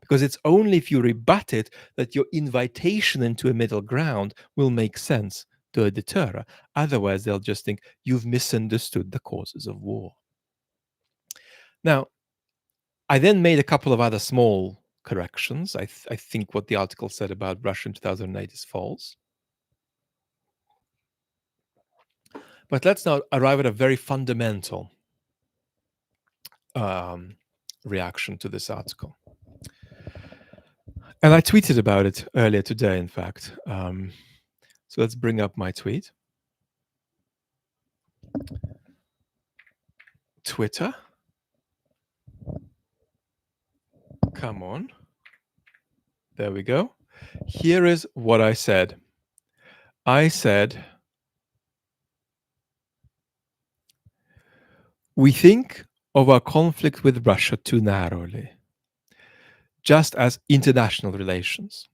Because it's only if you rebut it that your invitation into a middle ground will make sense to a deterrer. Otherwise, they'll just think you've misunderstood the causes of war. Now, I then made a couple of other small corrections. I think what the article said about Russia in 2008 is false. But let's now arrive at a very fundamental reaction to this article. And I tweeted about it earlier today, in fact. So let's bring up my tweet. Twitter. Come on. There we go. Here is what I said. I said, we think of our conflict with Russia too narrowly, just as international relations.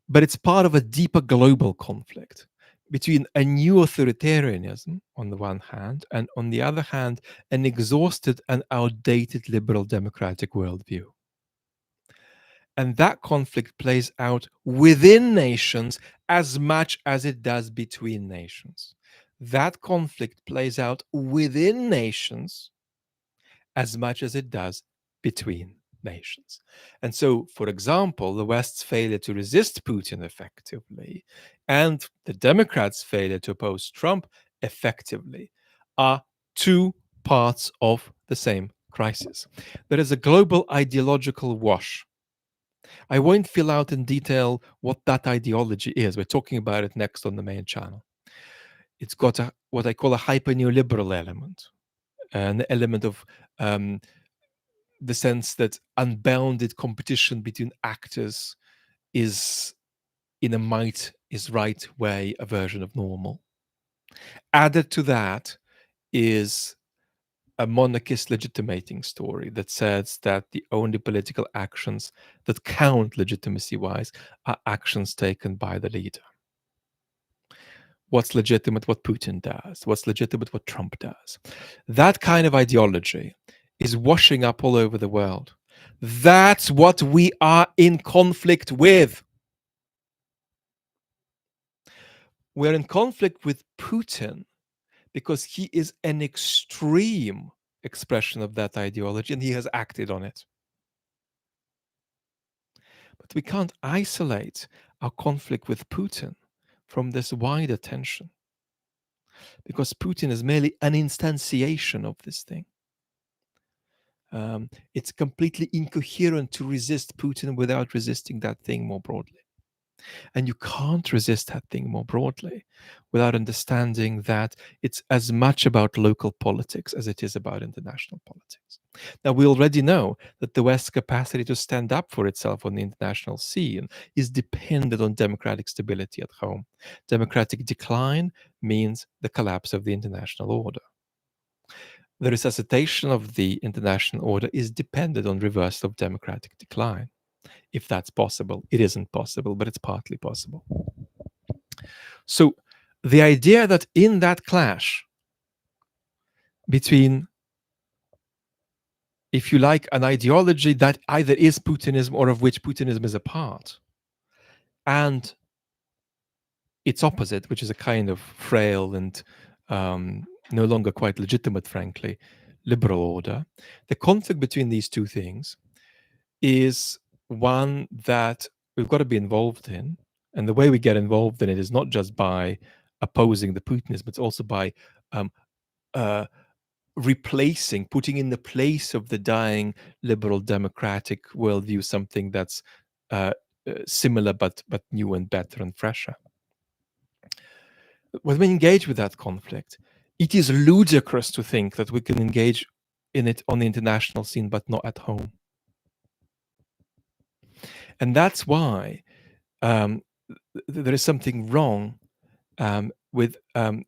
But it's part of a deeper global conflict between a new authoritarianism on the one hand, and on the other hand, an exhausted and outdated liberal democratic worldview. And that conflict plays out within nations as much as it does between nations. That conflict plays out within nations as much as it does between nations. And so, for example, the West's failure to resist Putin effectively and the Democrats' failure to oppose Trump effectively are two parts of the same crisis. There is a global ideological wash. I won't fill out in detail what that ideology is. We're talking about it next on the main channel. It's got what I call a hyper neoliberal element, an element of the sense that unbounded competition between actors is, in a might is right way, a version of normal. Added to that is a monarchist legitimating story that says that the only political actions that count legitimacy wise are actions taken by the leader. What's legitimate, what Putin does, what's legitimate, what Trump does. That kind of ideology is washing up all over the world. That's what we are in conflict with. We're in conflict with Putin because he is an extreme expression of that ideology and he has acted on it. But we can't isolate our conflict with Putin from this wider tension because Putin is merely an instantiation of this thing. It's completely incoherent to resist Putin without resisting that thing more broadly. And you can't resist that thing more broadly without understanding that it's as much about local politics as it is about international politics. Now, we already know that the West's capacity to stand up for itself on the international scene is dependent on democratic stability at home. Democratic decline means the collapse of the international order. The resuscitation of the international order is dependent on reversal of democratic decline. If that's possible, it isn't possible, but it's partly possible. So the idea that in that clash between, if you like, an ideology that either is Putinism or of which Putinism is a part, and its opposite, which is a kind of frail and no longer quite legitimate, frankly, liberal order, the conflict between these two things is one that we've got to be involved in. And the way we get involved in it is not just by opposing the Putinism, it's also by replacing, putting in the place of the dying liberal democratic worldview something that's similar but new and better and fresher. When we engage with that conflict, it is ludicrous to think that we can engage in it on the international scene but not at home. And that's why there is something wrong with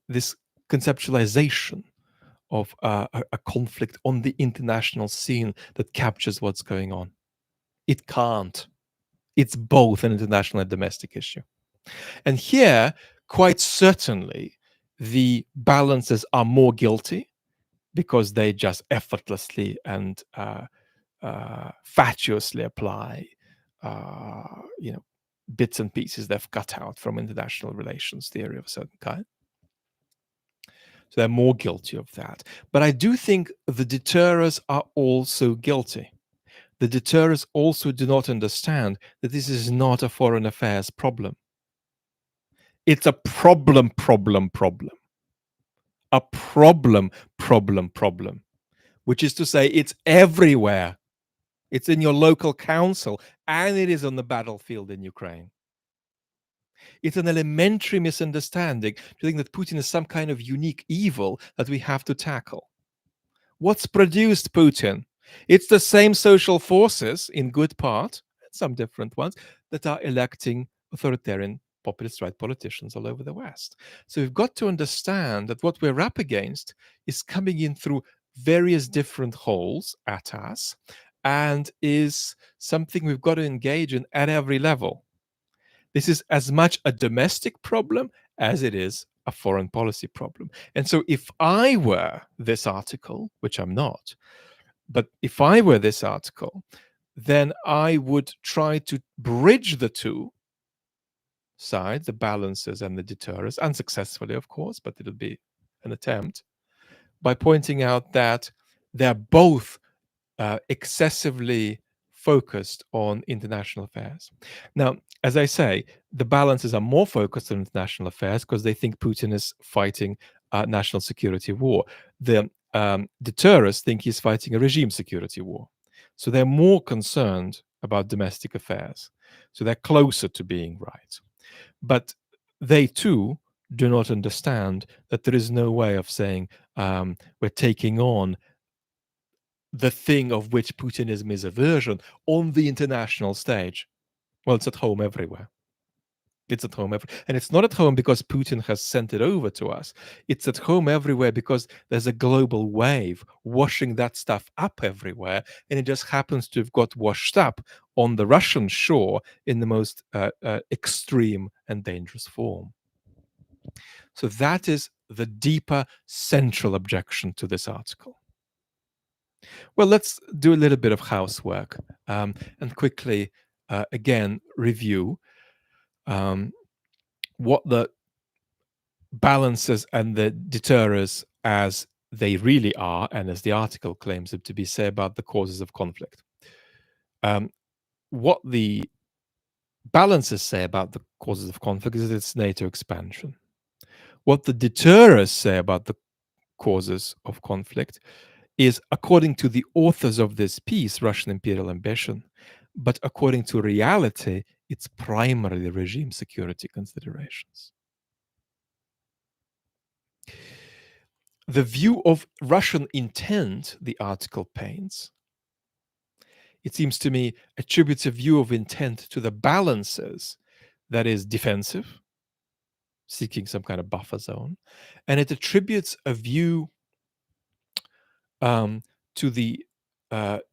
this conceptualization of a conflict on the international scene that captures what's going on. It can't. It's both an international and domestic issue. And here, quite certainly, the balances are more guilty because they just effortlessly and fatuously apply, bits and pieces they've cut out from international relations theory of a certain kind. So they're more guilty of that. But I do think the deterers are also guilty. The deterers also do not understand that this is not a foreign affairs problem. It's a problem. A problem, which is to say it's everywhere. It's in your local council, and it is on the battlefield in Ukraine. It's an elementary misunderstanding to think that Putin is some kind of unique evil that we have to tackle. What's produced Putin? It's the same social forces, in good part, some different ones, that are electing authoritarian populist right politicians all over the West. So we've got to understand that what we're up against is coming in through various different holes at us and is something we've got to engage in at every level. This is as much a domestic problem as it is a foreign policy problem. And so if I were this article, which I'm not, but if I were this article, then I would try to bridge the two sides, the balances and the deterrers, unsuccessfully, of course, but it'll be an attempt, by pointing out that they're both excessively focused on international affairs. Now, as I say, the balances are more focused on international affairs because they think Putin is fighting a national security war. The deterrers think he's fighting a regime security war. So they're more concerned about domestic affairs. So they're closer to being right. But they too do not understand that there is no way of saying we're taking on the thing of which Putinism is a version on the international stage. Well, it's at home everywhere. It's at home and it's not at home because Putin has sent it over to us. It's at home everywhere because there's a global wave washing that stuff up everywhere, and it just happens to have got washed up on the Russian shore in the most extreme and dangerous form. So that is the deeper central objection to this article. Well, let's do a little bit of housework and quickly again review what the balances and the deterers as they really are, and as the article claims them to be, say about the causes of conflict. What the balances say about the causes of conflict is it's NATO expansion. What the deterers say about the causes of conflict is, according to the authors of this piece, Russian imperial ambition, but according to reality, it's primarily regime security considerations. The view of Russian intent the article paints, it seems to me, attributes a view of intent to the balances that is defensive, seeking some kind of buffer zone, and it attributes a view to the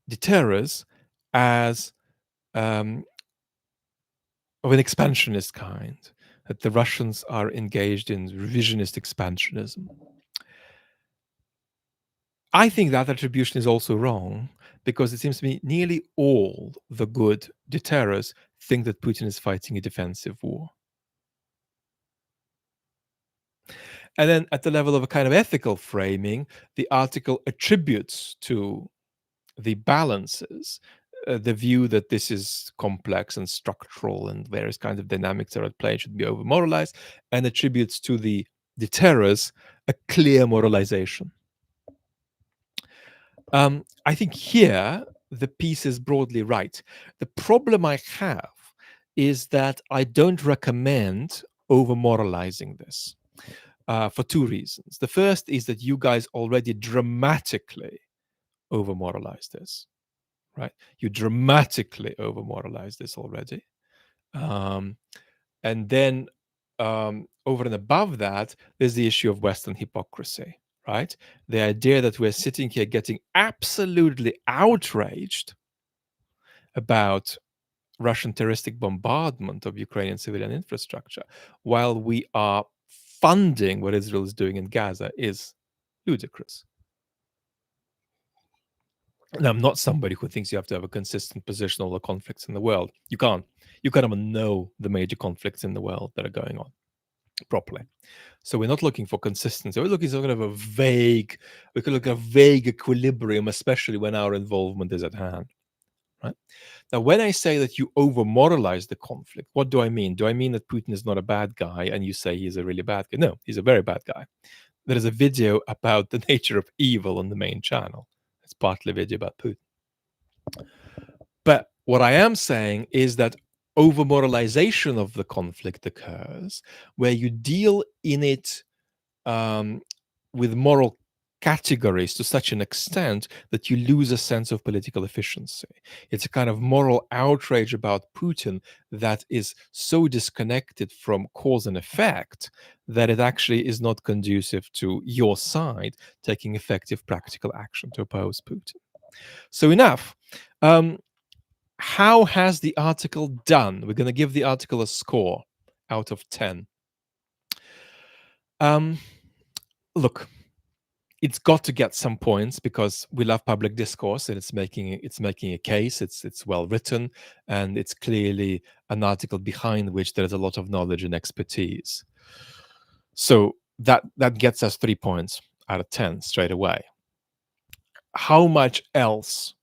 deterers as of an expansionist kind, that the Russians are engaged in revisionist expansionism. I think that attribution is also wrong because it seems to me nearly all the good deterrers think that Putin is fighting a defensive war. And then at the level of a kind of ethical framing, the article attributes to the balances the view that this is complex and structural and various kinds of dynamics are at play, should be over moralized, and attributes to the deterrers a clear moralization. I think here the piece is broadly right. The problem I have is that I don't recommend over moralizing this for two reasons. The first is that you guys already dramatically over moralize this, right? You dramatically over moralize this already. And then over and above that, there's the issue of Western hypocrisy, right? The idea that we're sitting here getting absolutely outraged about Russian terroristic bombardment of Ukrainian civilian infrastructure while we are funding what Israel is doing in Gaza is ludicrous. And I'm not somebody who thinks you have to have a consistent position on all the conflicts in the world. You can't. You can't even know the major conflicts in the world that are going on properly. So we're not looking for consistency. We're looking for sort of a vague, we can look at a vague equilibrium, especially when our involvement is at hand. Right? Now, when I say that you over moralize the conflict, what do I mean? Do I mean that Putin is not a bad guy and you say he's a really bad guy? No, he's a very bad guy. There is a video about the nature of evil on the main channel. It's partly a video about Putin. But what I am saying is that over moralization of the conflict occurs where you deal in it with moral categories to such an extent that you lose a sense of political efficiency. It's a kind of moral outrage about Putin that is so disconnected from cause and effect that it actually is not conducive to your side taking effective practical action to oppose Putin. So enough. How has the article done? We're going to give the article a score out of 10. Look, it's got to get some points because we love public discourse and it's making a case. It's well written and it's clearly an article behind which there is a lot of knowledge and expertise. So that gets us 3 points out of 10 straight away. How much else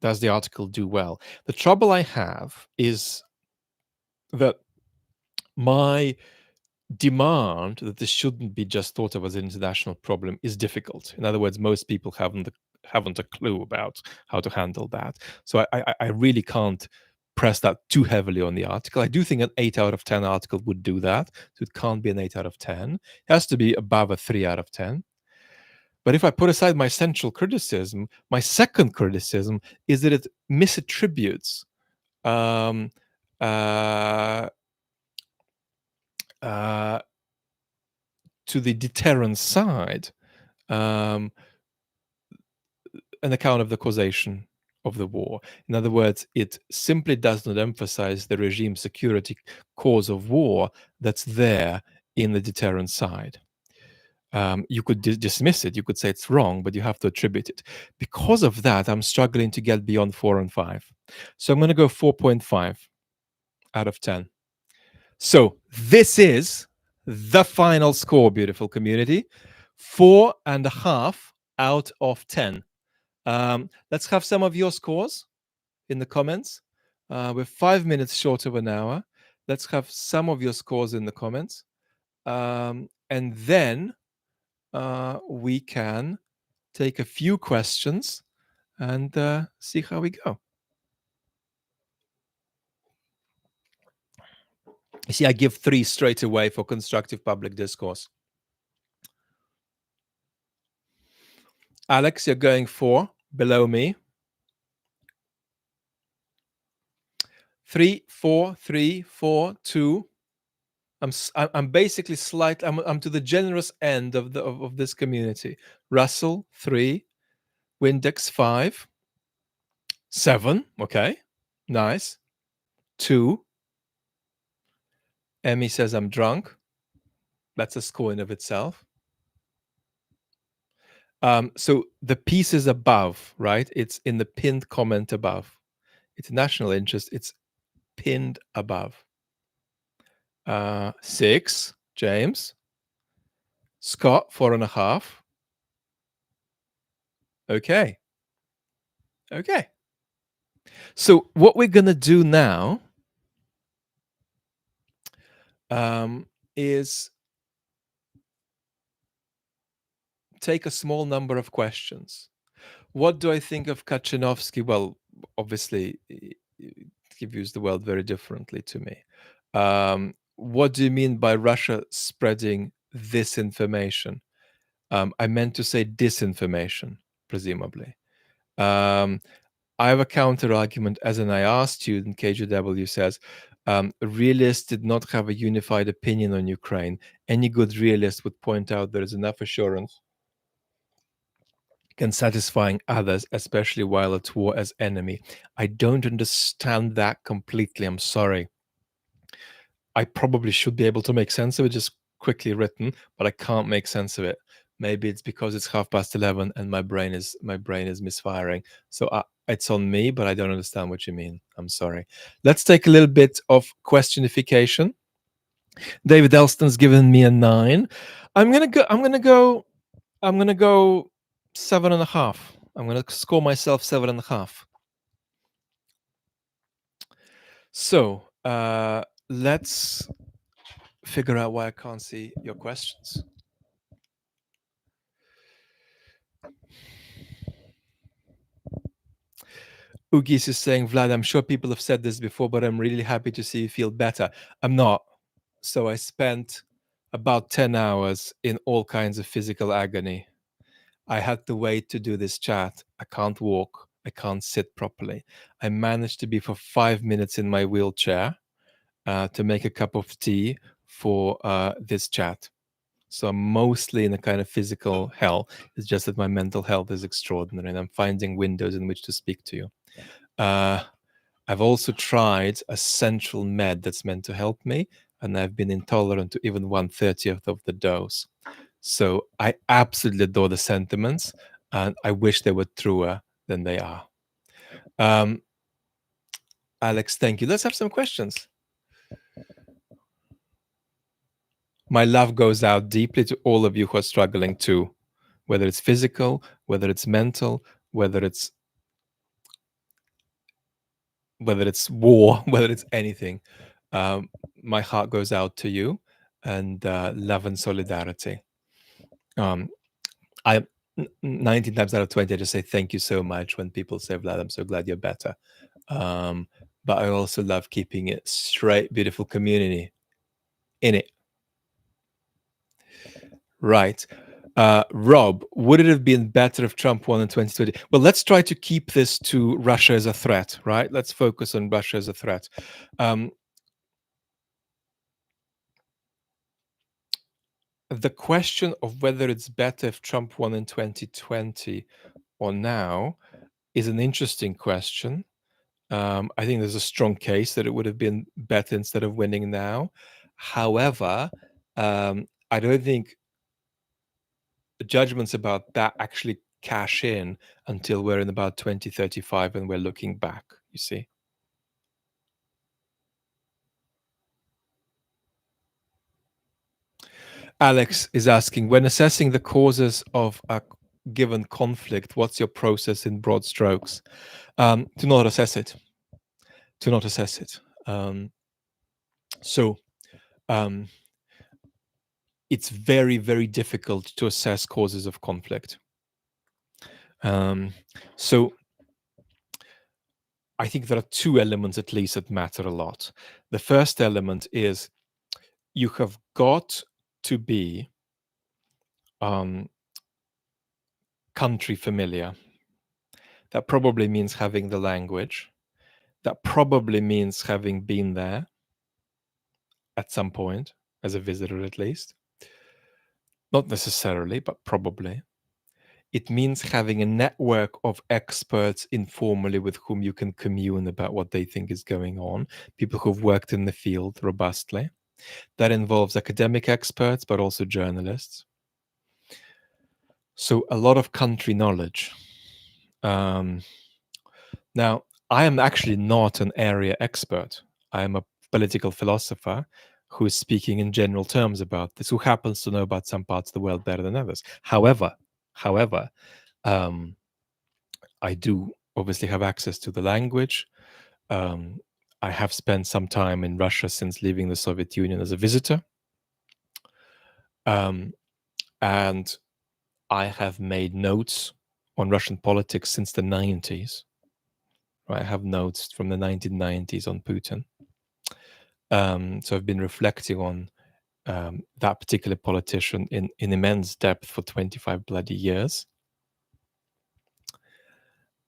does the article do well? The trouble I have is that my demand that this shouldn't be just thought of as an international problem is difficult. In other words, most people haven't a clue about how to handle that. So I really can't press that too heavily on the article. I do think an 8 out of 10 article would do that. So it can't be an 8 out of 10. It has to be above a 3 out of 10. But if I put aside my central criticism, my second criticism is that it misattributes um, uh, uh, to the deterrence side um, an account of the causation of the war. In other words, it simply does not emphasize the regime security cause of war that's there in the deterrence side. You could dismiss it, you could say it's wrong, but you have to attribute it. Because of that, I'm struggling to get beyond 4 and 5. So I'm going to go 4.5 out of 10. So this is the final score, beautiful community. 4.5 out of 10. Let's have some of your scores in the comments. We're 5 minutes short of an hour. Let's have some of your scores in the comments. And then we can take a few questions and see how we go. You see, I give 3 straight away for constructive public discourse. Alex, you're going 4 below me. 3, 4, 3, 4, 2. I'm basically slightly. I'm to the generous end of this community. Russell 3, Windex 5, 7. Okay, nice. 2. Emmy says I'm drunk. That's a score in of itself. So the piece is above, right? It's in the pinned comment above. It's national interest. It's pinned above. 6, James. Scott 4.5. Okay. So what we're gonna do now is take a small number of questions. What do I think of Kaczyński? Well, obviously, he views the world very differently to me. What do you mean by Russia spreading this information? I meant to say disinformation, presumably. I have a counter argument. As an IR student, KGW says, realists did not have a unified opinion on Ukraine. Any good realist would point out there is enough assurance can satisfying others, especially while at war as enemy. I don't understand that completely. I'm sorry. I probably should be able to make sense of it, just quickly written, but I can't make sense of it. Maybe it's because it's 11:30 and my brain is misfiring. So it's on me, but I don't understand what you mean. I'm sorry. Let's take a little bit of questionification. David Elston's given me a 9. I'm gonna go 7.5. I'm gonna score myself 7.5. So let's figure out why I can't see your questions. Ugis is saying, Vlad, I'm sure people have said this before, but I'm really happy to see you feel better. I'm not. So I spent about 10 hours in all kinds of physical agony. I had to wait to do this chat. I can't walk. I can't sit properly. I managed to be for 5 minutes in my wheelchair to make a cup of tea for this chat. So I'm mostly in a kind of physical hell. It's just that my mental health is extraordinary and I'm finding windows in which to speak to you. I've also tried a central med that's meant to help me, and I've been intolerant to even 1/30th of the dose. So I absolutely adore the sentiments, and I wish they were truer than they are. Alex, thank you. Let's have some questions. My love goes out deeply to all of you who are struggling too, whether it's physical, whether it's mental, whether it's war, whether it's anything. My heart goes out to you, and love and solidarity. I 19 times out of 20, I just say thank you so much when people say, Vlad, I'm so glad you're better. But but I also love keeping it straight, beautiful community in it. Right. Rob, would it have been better if Trump won in 2020? Well, let's try to keep this to Russia as a threat, right? Let's focus on Russia as a threat. The question of whether it's better if Trump won in 2020 or now is an interesting question. I think there's a strong case that it would have been better instead of winning now. However, I don't think the judgments about that actually cash in until we're in about 2035 and we're looking back, you see. Alex is asking, when assessing the causes of a given conflict, what's your process in broad strokes? To not assess it. To not assess it. So it's very, very difficult to assess causes of conflict. So I think there are two elements at least that matter a lot. The first element is you have got to be country familiar. That probably means having the language. That probably means having been there at some point, as a visitor at least. Not necessarily, but probably. It means having a network of experts informally with whom you can commune about what they think is going on, people who've worked in the field robustly. That involves academic experts, but also journalists. So a lot of country knowledge. Now, I am actually not an area expert. I am a political philosopher who is speaking in general terms about this, who happens to know about some parts of the world better than others. However, I do obviously have access to the language. I have spent some time in Russia since leaving the Soviet Union as a visitor. And I have made notes on Russian politics since the 90s. I have notes from the 1990s on Putin. So I've been reflecting on that particular politician in immense depth for 25 bloody years.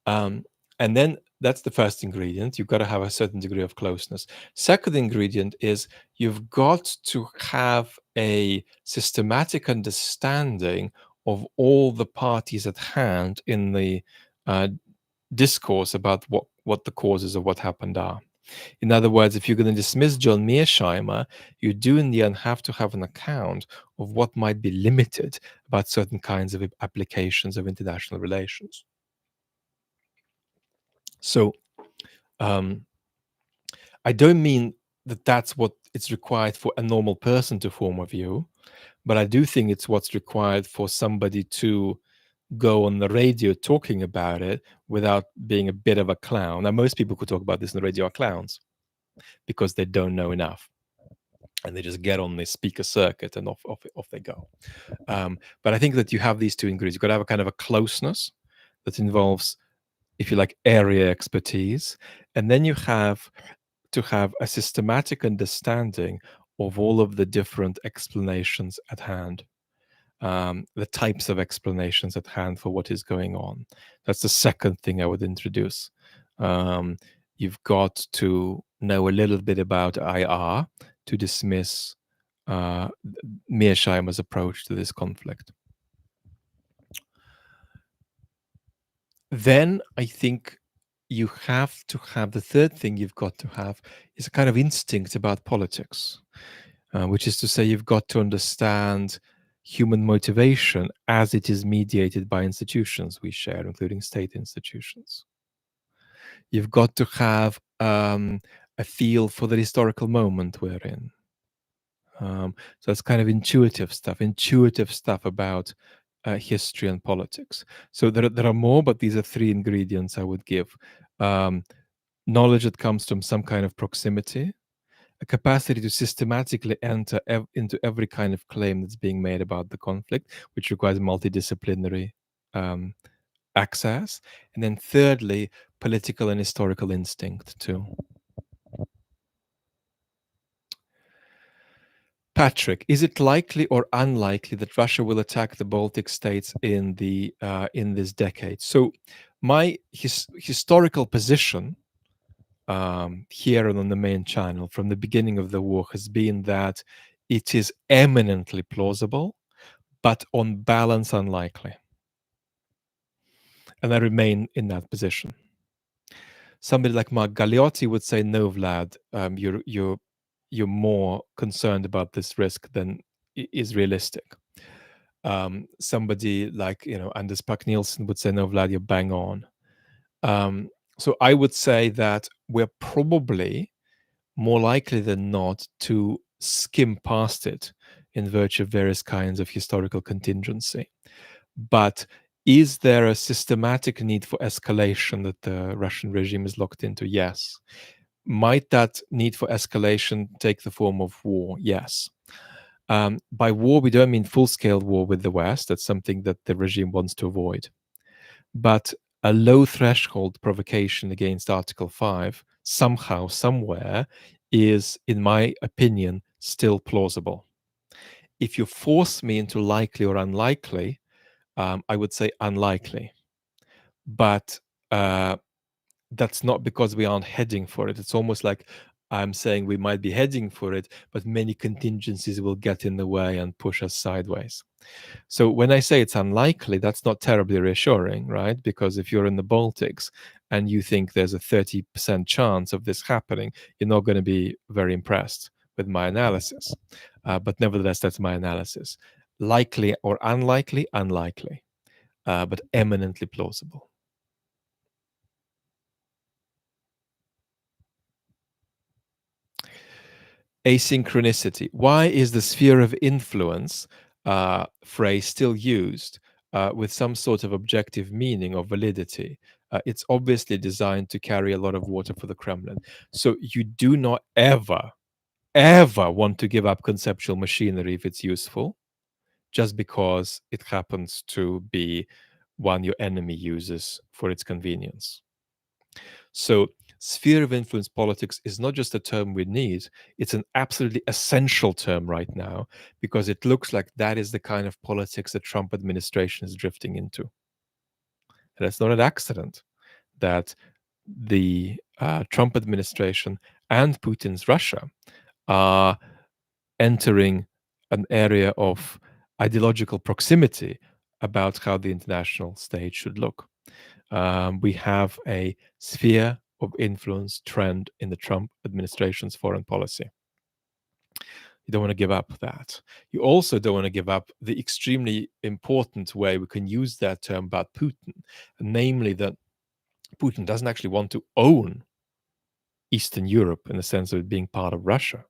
And then that's the first ingredient. You've got to have a certain degree of closeness. Second ingredient is you've got to have a systematic understanding of all the parties at hand in the discourse about what the causes of what happened are. In other words, if you're going to dismiss John Mearsheimer, you do in the end have to have an account of what might be limited about certain kinds of applications of international relations. So I don't mean that that's what it's required for a normal person to form a view, but I do think it's what's required for somebody to go on the radio talking about it without being a bit of a clown. Now, most people who talk about this on the radio are clowns because they don't know enough. And they just get on the speaker circuit and off they go. But I think that you have these two ingredients. You've got to have a kind of a closeness that involves, if you like, area expertise. And then you have to have a systematic understanding of all of the different explanations at hand, the types of explanations at hand for what is going on. That's the second thing I would introduce. You've got to know a little bit about IR to dismiss Mearsheimer's approach to this conflict. Then I think you have to have the third thing you've got to have is a kind of instinct about politics, which is to say you've got to understand human motivation as it is mediated by institutions we share, including state institutions. You've got to have a feel for the historical moment we're in. So it's kind of intuitive stuff about history and politics. So there are more, but these are three ingredients I would give. Knowledge that comes from some kind of proximity, a capacity to systematically enter into every kind of claim that's being made about the conflict, which requires multidisciplinary access. And then thirdly, political and historical instinct too. Patrick, is it likely or unlikely that Russia will attack the Baltic states in this decade? So, my historical position here and on the main channel from the beginning of the war has been that it is eminently plausible, but on balance unlikely, and I remain in that position. Somebody like Mark Galeotti would say, "No, Vlad, you're more concerned about this risk than is realistic." Somebody like Anders Pack Nielsen would say, "No, Vlad, you're bang on." So I would say that we're probably more likely than not to skim past it in virtue of various kinds of historical contingency. But is there a systematic need for escalation that the Russian regime is locked into? Yes. Might that need for escalation take the form of war? Yes. By war, we don't mean full scale war with the West. That's something that the regime wants to avoid. But a low threshold provocation against Article 5, somehow, somewhere, is, in my opinion, still plausible. If you force me into likely or unlikely, I would say unlikely. But that's not because we aren't heading for it. It's almost like I'm saying we might be heading for it, but many contingencies will get in the way and push us sideways. So when I say it's unlikely, that's not terribly reassuring, right? Because if you're in the Baltics and you think there's a 30% chance of this happening, you're not going to be very impressed with my analysis. But nevertheless, that's my analysis. Likely or unlikely, unlikely, but eminently plausible. Asynchronicity. Why is the sphere of influence phrase still used with some sort of objective meaning or validity? It's obviously designed to carry a lot of water for the Kremlin. So you do not ever want to give up conceptual machinery if it's useful, just because it happens to be one your enemy uses for its convenience. So, sphere of influence politics is not just a term we need, it's an absolutely essential term right now because it looks like that is the kind of politics the Trump administration is drifting into. And it's not an accident that the Trump administration and Putin's Russia are entering an area of ideological proximity about how the international stage should look. We have a sphere of influence trend in the Trump administration's foreign policy. You don't want to give up that. You also don't want to give up the extremely important way we can use that term about Putin, namely that Putin doesn't actually want to own Eastern Europe in the sense of it being part of Russia.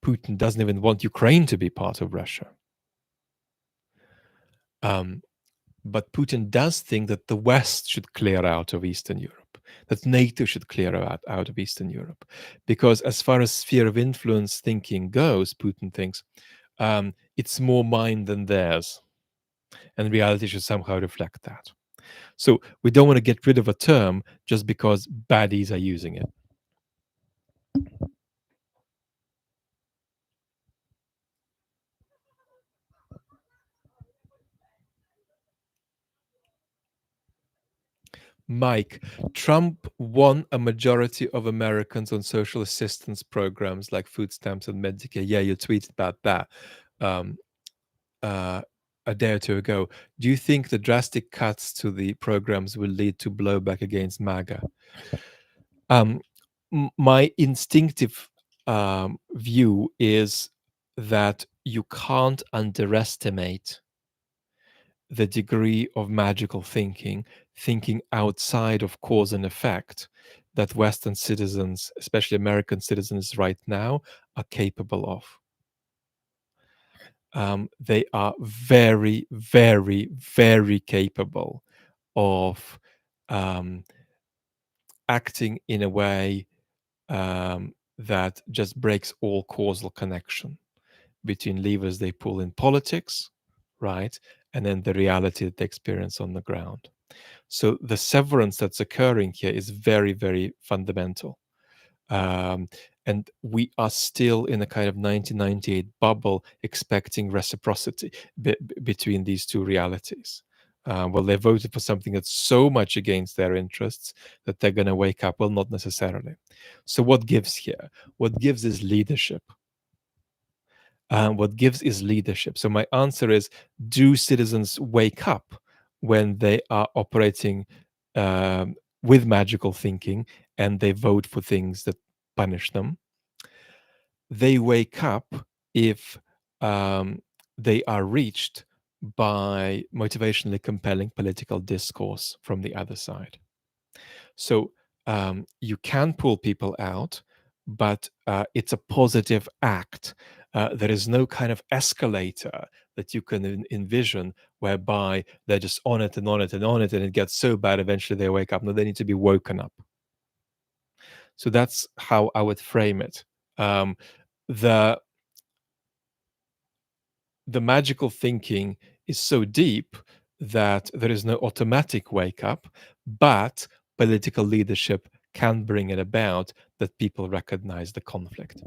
Putin doesn't even want Ukraine to be part of Russia. But Putin does think that the West should clear out of Eastern Europe, that NATO should clear out of Eastern Europe. Because as far as sphere of influence thinking goes, Putin thinks it's more mine than theirs. And reality should somehow reflect that. So we don't want to get rid of a term just because baddies are using it. Mike, Trump won a majority of Americans on social assistance programs like food stamps and Medicare. Yeah, you tweeted about that um, a day or two ago. Do you think the drastic cuts to the programs will lead to blowback against MAGA? My instinctive view is that you can't underestimate the degree of magical thinking outside of cause and effect that Western citizens, especially American citizens right now, are capable of. They are very, very, very capable of acting in a way that just breaks all causal connection between levers they pull in politics, right, and then the reality that they experience on the ground. So the severance that's occurring here is very, very fundamental. And we are still in a kind of 1998 bubble, expecting reciprocity between these two realities. Well, they voted for something that's so much against their interests that they're going to wake up. Well, not necessarily. So, what gives here? What gives is leadership. What gives is leadership. So, my answer is, do citizens wake up when they are operating um, with magical thinking and they vote for things that punish them? They wake up if they are reached by motivationally compelling political discourse from the other side. So you can pull people out, but it's a positive act. There is no kind of escalator that you can envision whereby they're just on it and on it and on it, and it gets so bad eventually they wake up. No, they need to be woken up. So that's how I would frame it. The the magical thinking is so deep that there is no automatic wake up, but political leadership can bring it about that people recognize the conflict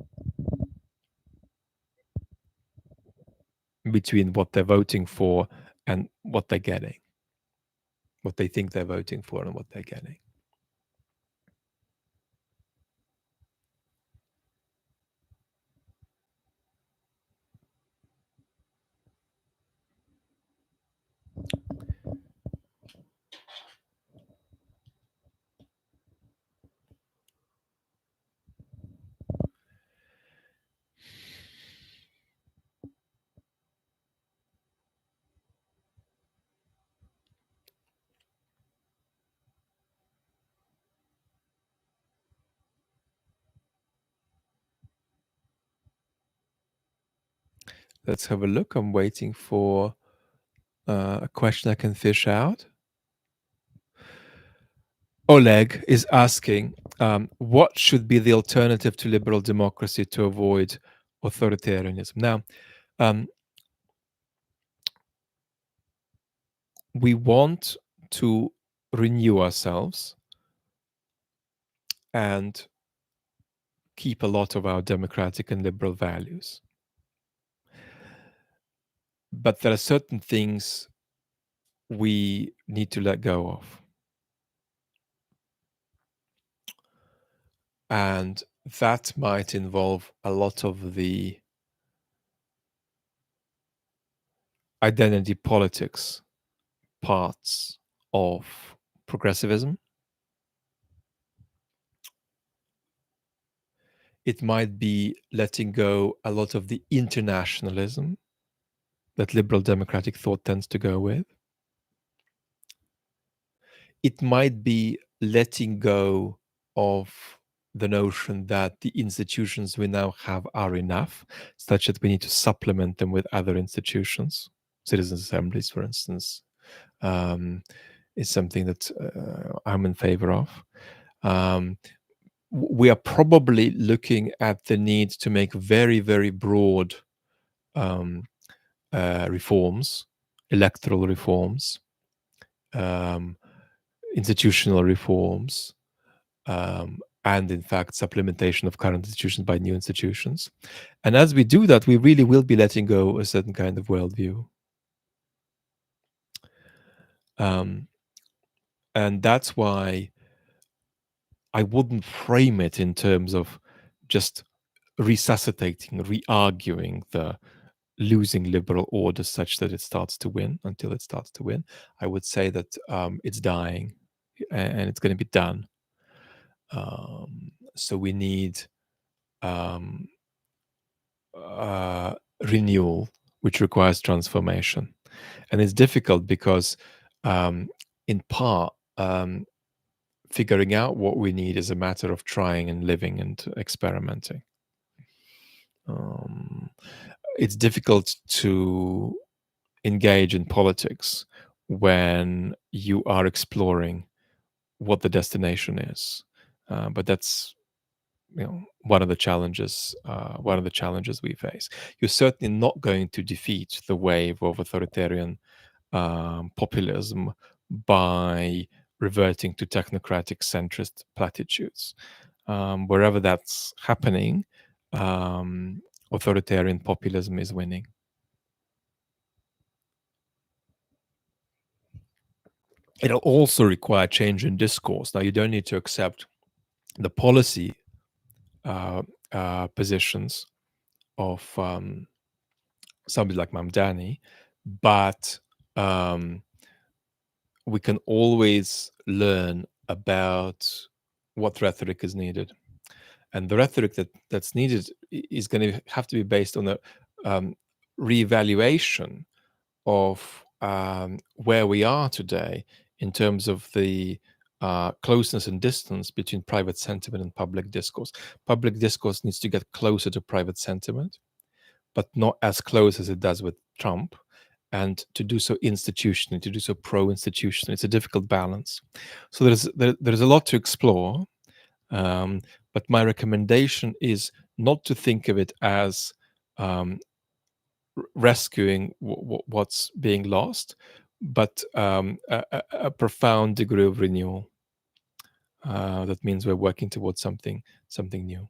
between what they're voting for and what they're getting, what they think they're voting for and what they're getting. Let's have a look. I'm waiting for a question I can fish out. Oleg is asking, what should be the alternative to liberal democracy to avoid authoritarianism? Now, um, we want to renew ourselves and keep a lot of our democratic and liberal values. But there are certain things we need to let go of. And that might involve a lot of the identity politics parts of progressivism. It might be letting go a lot of the internationalism that liberal democratic thought tends to go with. It might be letting go of the notion that the institutions we now have are enough, such that we need to supplement them with other institutions. Citizens' assemblies, for instance, is something that I'm in favor of. We are probably looking at the need to make very, very broad reforms, electoral reforms, institutional reforms, and in fact, supplementation of current institutions by new institutions. And as we do that, we really will be letting go a certain kind of worldview. And that's why I wouldn't frame it in terms of just resuscitating, re-arguing the losing liberal order such that it starts to win until it starts to win. I would say that it's dying and it's going to be done. So we need um, renewal, which requires transformation. And it's difficult because, in part, figuring out what we need is a matter of trying and living and experimenting. It's difficult to engage in politics when you are exploring what the destination is. But that's one of the challenges. One of the challenges we face. You're certainly not going to defeat the wave of authoritarian populism by reverting to technocratic centrist platitudes. wherever that's happening, authoritarian populism is winning. It'll also require change in discourse. Now, you don't need to accept the policy positions of somebody like Mamdani, but we can always learn about what rhetoric is needed. And the rhetoric that's needed is going to have to be based on a reevaluation of where we are today in terms of the closeness and distance between private sentiment and public discourse. Public discourse needs to get closer to private sentiment, but not as close as it does with Trump. And to do so institutionally, to do so pro-institutionally, it's a difficult balance. So there's a lot to explore. But my recommendation is not to think of it as rescuing what's being lost, but a profound degree of renewal. That means we're working towards something new.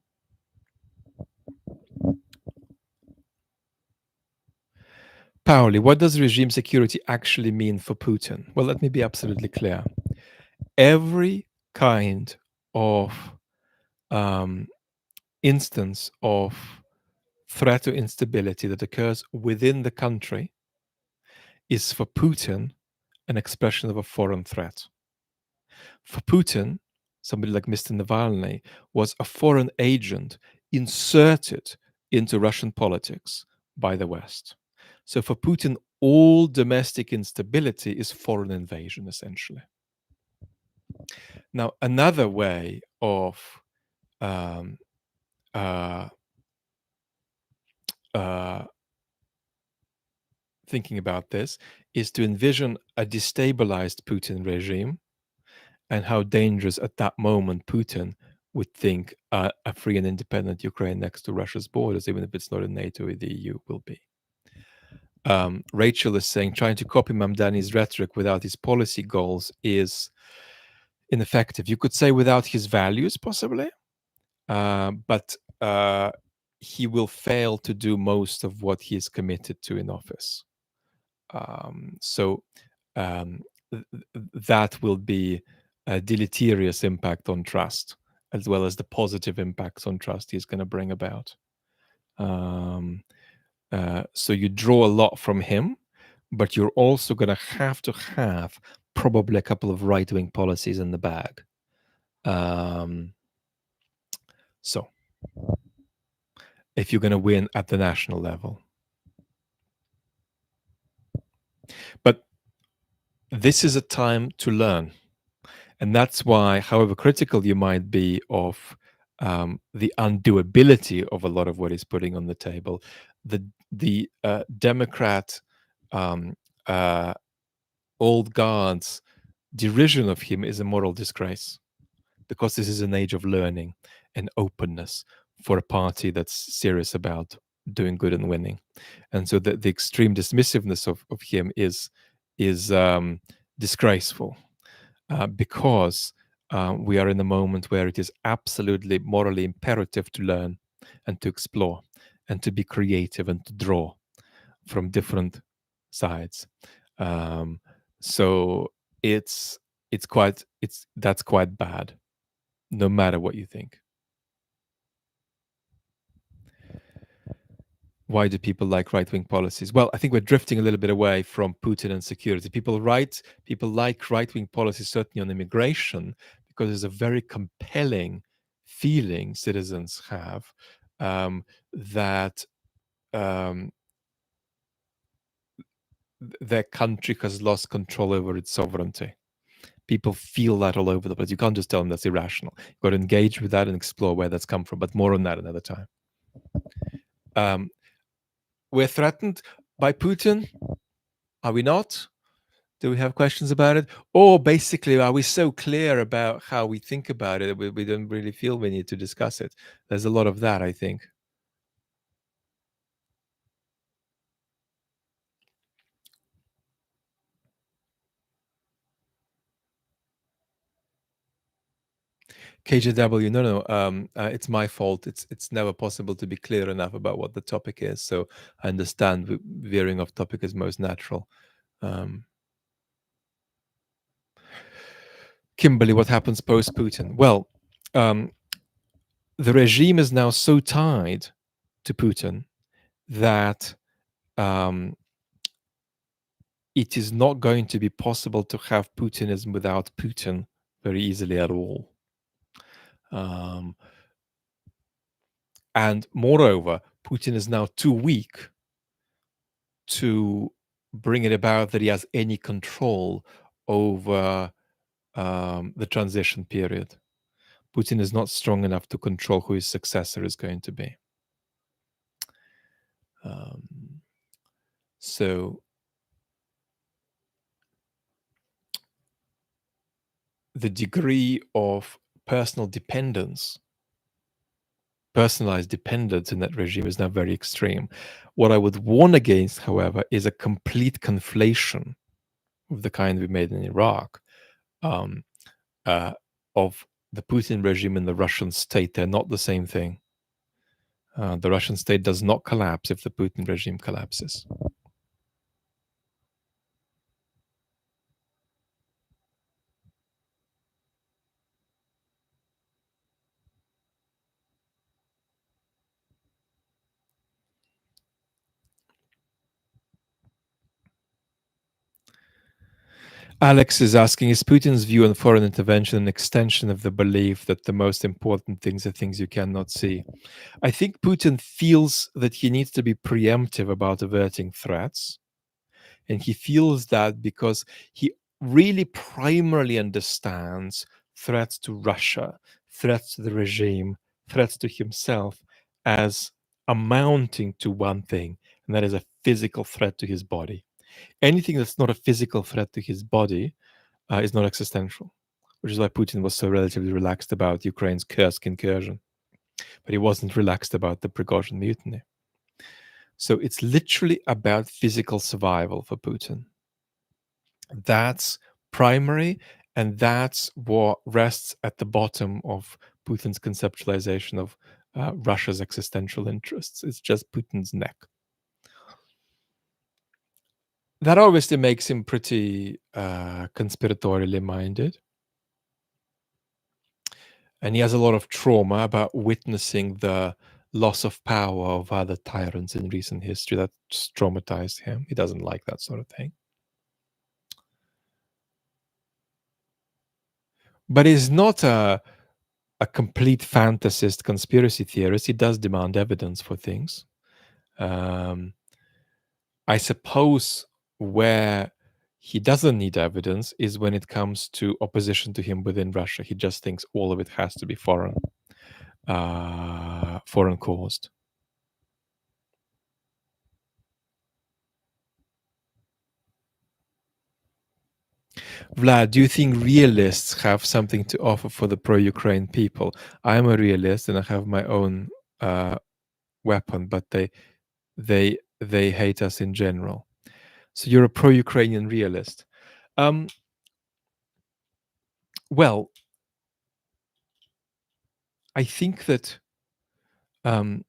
Pauli, what does regime security actually mean for Putin? Well, let me be absolutely clear. Every kind of instance of threat to instability that occurs within the country is for Putin an expression of a foreign threat. For Putin, somebody like Mr. Navalny was a foreign agent inserted into Russian politics by the West. So for Putin, all domestic instability is foreign invasion, essentially. Now, another way of um, uh, uh, thinking about this is to envision a destabilized Putin regime and how dangerous at that moment Putin would think a free and independent Ukraine next to Russia's borders, even if it's not in NATO or the EU, will be. Rachel is saying trying to copy Mamdani's rhetoric without his policy goals is ineffective. You could say without his values, possibly, but he will fail to do most of what he is committed to in office. So that will be a deleterious impact on trust, as well as the positive impacts on trust he's going to bring about. So you draw a lot from him, but you're also going to have probably a couple of right-wing policies in the bag. So if you're going to win at the national level. But this is a time to learn. And that's why, however critical you might be of the undoability of a lot of what he's putting on the table, the Democrat old guard's derision of him is a moral disgrace, because this is an age of learning and openness for a party that's serious about doing good and winning. And so the extreme dismissiveness of him is disgraceful. Because we are in a moment where it is absolutely morally imperative to learn and to explore and to be creative and to draw from different sides. So that's quite bad, no matter what you think. Why do people like right-wing policies? Well, I think we're drifting a little bit away from Putin and security. People like right-wing policies, certainly on immigration, because there's a very compelling feeling citizens have that their country has lost control over its sovereignty. People feel that all over the place. You can't just tell them that's irrational. You've got to engage with that and explore where that's come from. But more on that another time. We're threatened by Putin. Are we not? Do we have questions about it? Or basically, are we so clear about how we think about it that we don't really feel we need to discuss it? There's a lot of that, I think. KJW, no, it's my fault. It's never possible to be clear enough about what the topic is. So I understand veering off topic is most natural. Kimberly, what happens post Putin? Well, the regime is now so tied to Putin that it is not going to be possible to have Putinism without Putin very easily at all. And moreover, Putin is now too weak to bring it about that he has any control over the transition period. Putin is not strong enough to control who his successor is going to be. So the degree of personalized dependence in that regime is now very extreme. What I would warn against, however, is a complete conflation of the kind we made in Iraq of the Putin regime and the Russian state. They're not the same thing. The Russian state does not collapse if the Putin regime collapses. Alex is asking, is Putin's view on foreign intervention an extension of the belief that the most important things are things you cannot see? I think Putin feels that he needs to be preemptive about averting threats. And he feels that because he really primarily understands threats to Russia, threats to the regime, threats to himself as amounting to one thing, and that is a physical threat to his body. Anything that's not a physical threat to his body is not existential, which is why Putin was so relatively relaxed about Ukraine's Kursk incursion. But he wasn't relaxed about the Prigozhin mutiny. So it's literally about physical survival for Putin. That's primary, and that's what rests at the bottom of Putin's conceptualization of Russia's existential interests. It's just Putin's neck. That obviously makes him pretty conspiratorially minded. And he has a lot of trauma about witnessing the loss of power of other tyrants in recent history. That just traumatized him. He doesn't like that sort of thing. But he's not a complete fantasist conspiracy theorist. He does demand evidence for things. I suppose where he doesn't need evidence is when it comes to opposition to him within Russia. He just thinks all of it has to be foreign caused. Vlad, do you think realists have something to offer for the pro-Ukraine people? I'm a realist and I have my own weapon, but they hate us in general. So you're a pro-Ukrainian realist. Well, I think that I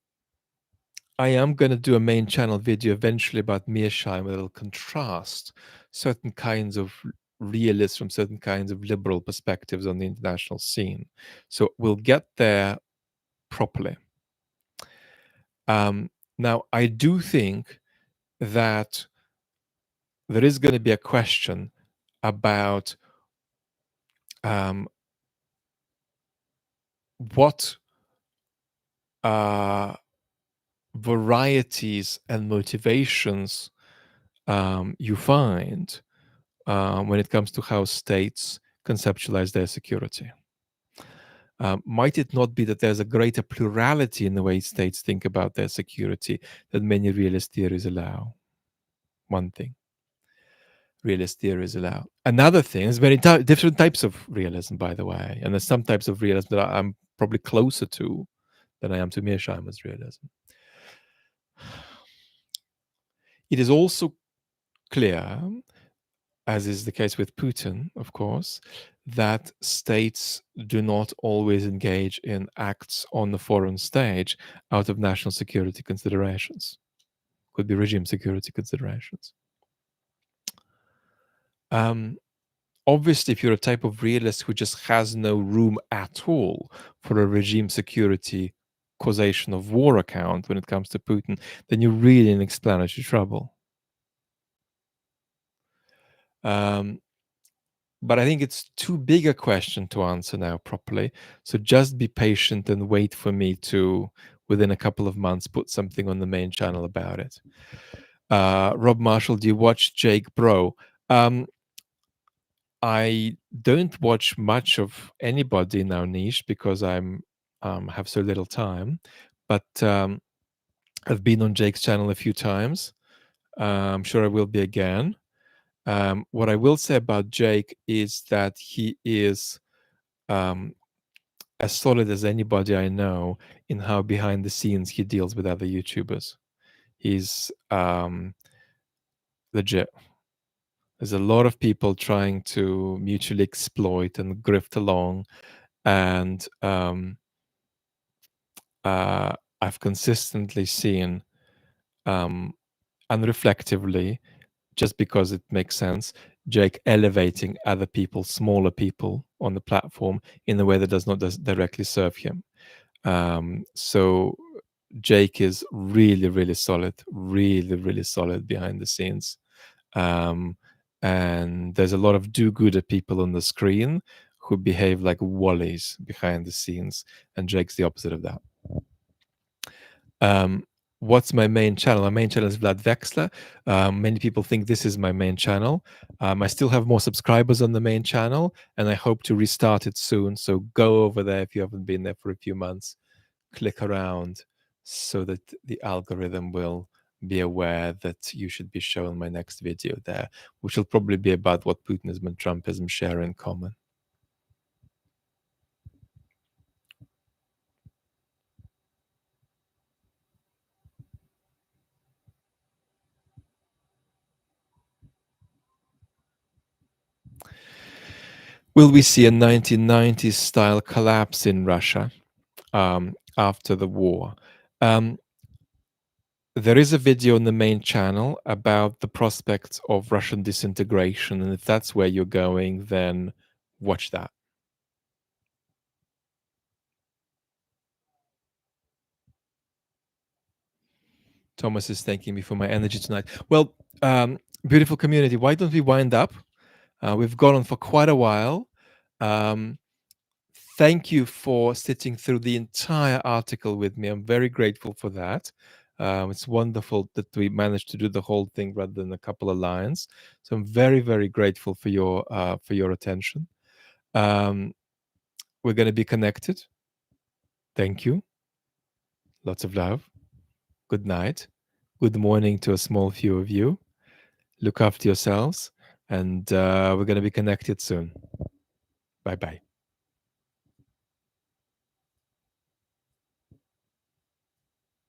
am going to do a main channel video eventually about Mearsheimer that will contrast certain kinds of realists from certain kinds of liberal perspectives on the international scene. So we'll get there properly. Now, I do think that there is going to be a question about what varieties and motivations you find when it comes to how states conceptualize their security. Might it not be that there's a greater plurality in the way states think about their security than many realist theories allow? One thing. Realist theories allow. Another thing, there's many different types of realism, by the way, and there's some types of realism that I'm probably closer to than I am to Mearsheimer's realism. It is also clear as is the case with Putin, of course, that states do not always engage in acts on the foreign stage out of national security considerations. Could be regime security considerations. Um, Obviously, if you're a type of realist who just has no room at all for a regime security causation of war account when it comes to Putin, then you're really in explanatory trouble. Um, but I think it's too big a question to answer now properly. So just be patient and wait for me to, within a couple of months, put something on the main channel about it. Rob Marshall, do you watch Jake Bro? Um, I don't watch much of anybody in our niche because I'm have so little time. But I've been on Jake's channel a few times. I'm sure I will be again. What I will say about Jake is that he is um, as solid as anybody I know in how behind the scenes he deals with other YouTubers. He's legit. There's a lot of people trying to mutually exploit and grift along, and I've consistently seen, um, unreflectively, just because it makes sense, Jake elevating other people, smaller people on the platform in a way that does not directly serve him. So Jake is really, really solid behind the scenes. Um, and there's a lot of do-gooder people on the screen who behave like wallies behind the scenes, and Jake's the opposite of that. Um, what's my main channel? My main channel is Vlad Vexler. Many people think this is my main channel. I still have more subscribers on the main channel, and I hope to restart it soon. So go over there if you haven't been there for a few months. Click around so that the algorithm will be aware that you should be shown my next video there, which will probably be about what Putinism and Trumpism share in common. Will we see a 1990s style collapse in Russia after the war? There is a video on the main channel about the prospects of Russian disintegration, and if that's where you're going, then watch that. Thomas is thanking me for my energy tonight. Well, beautiful community, why don't we wind up? We've gone on for quite a while. Thank you for sitting through the entire article with me. I'm very grateful for that. It's wonderful that we managed to do the whole thing rather than a couple of lines. So I'm very, very grateful for your attention. We're going to be connected. Thank you. Lots of love. Good night. Good morning to a small few of you. Look after yourselves, and we're going to be connected soon. Bye bye.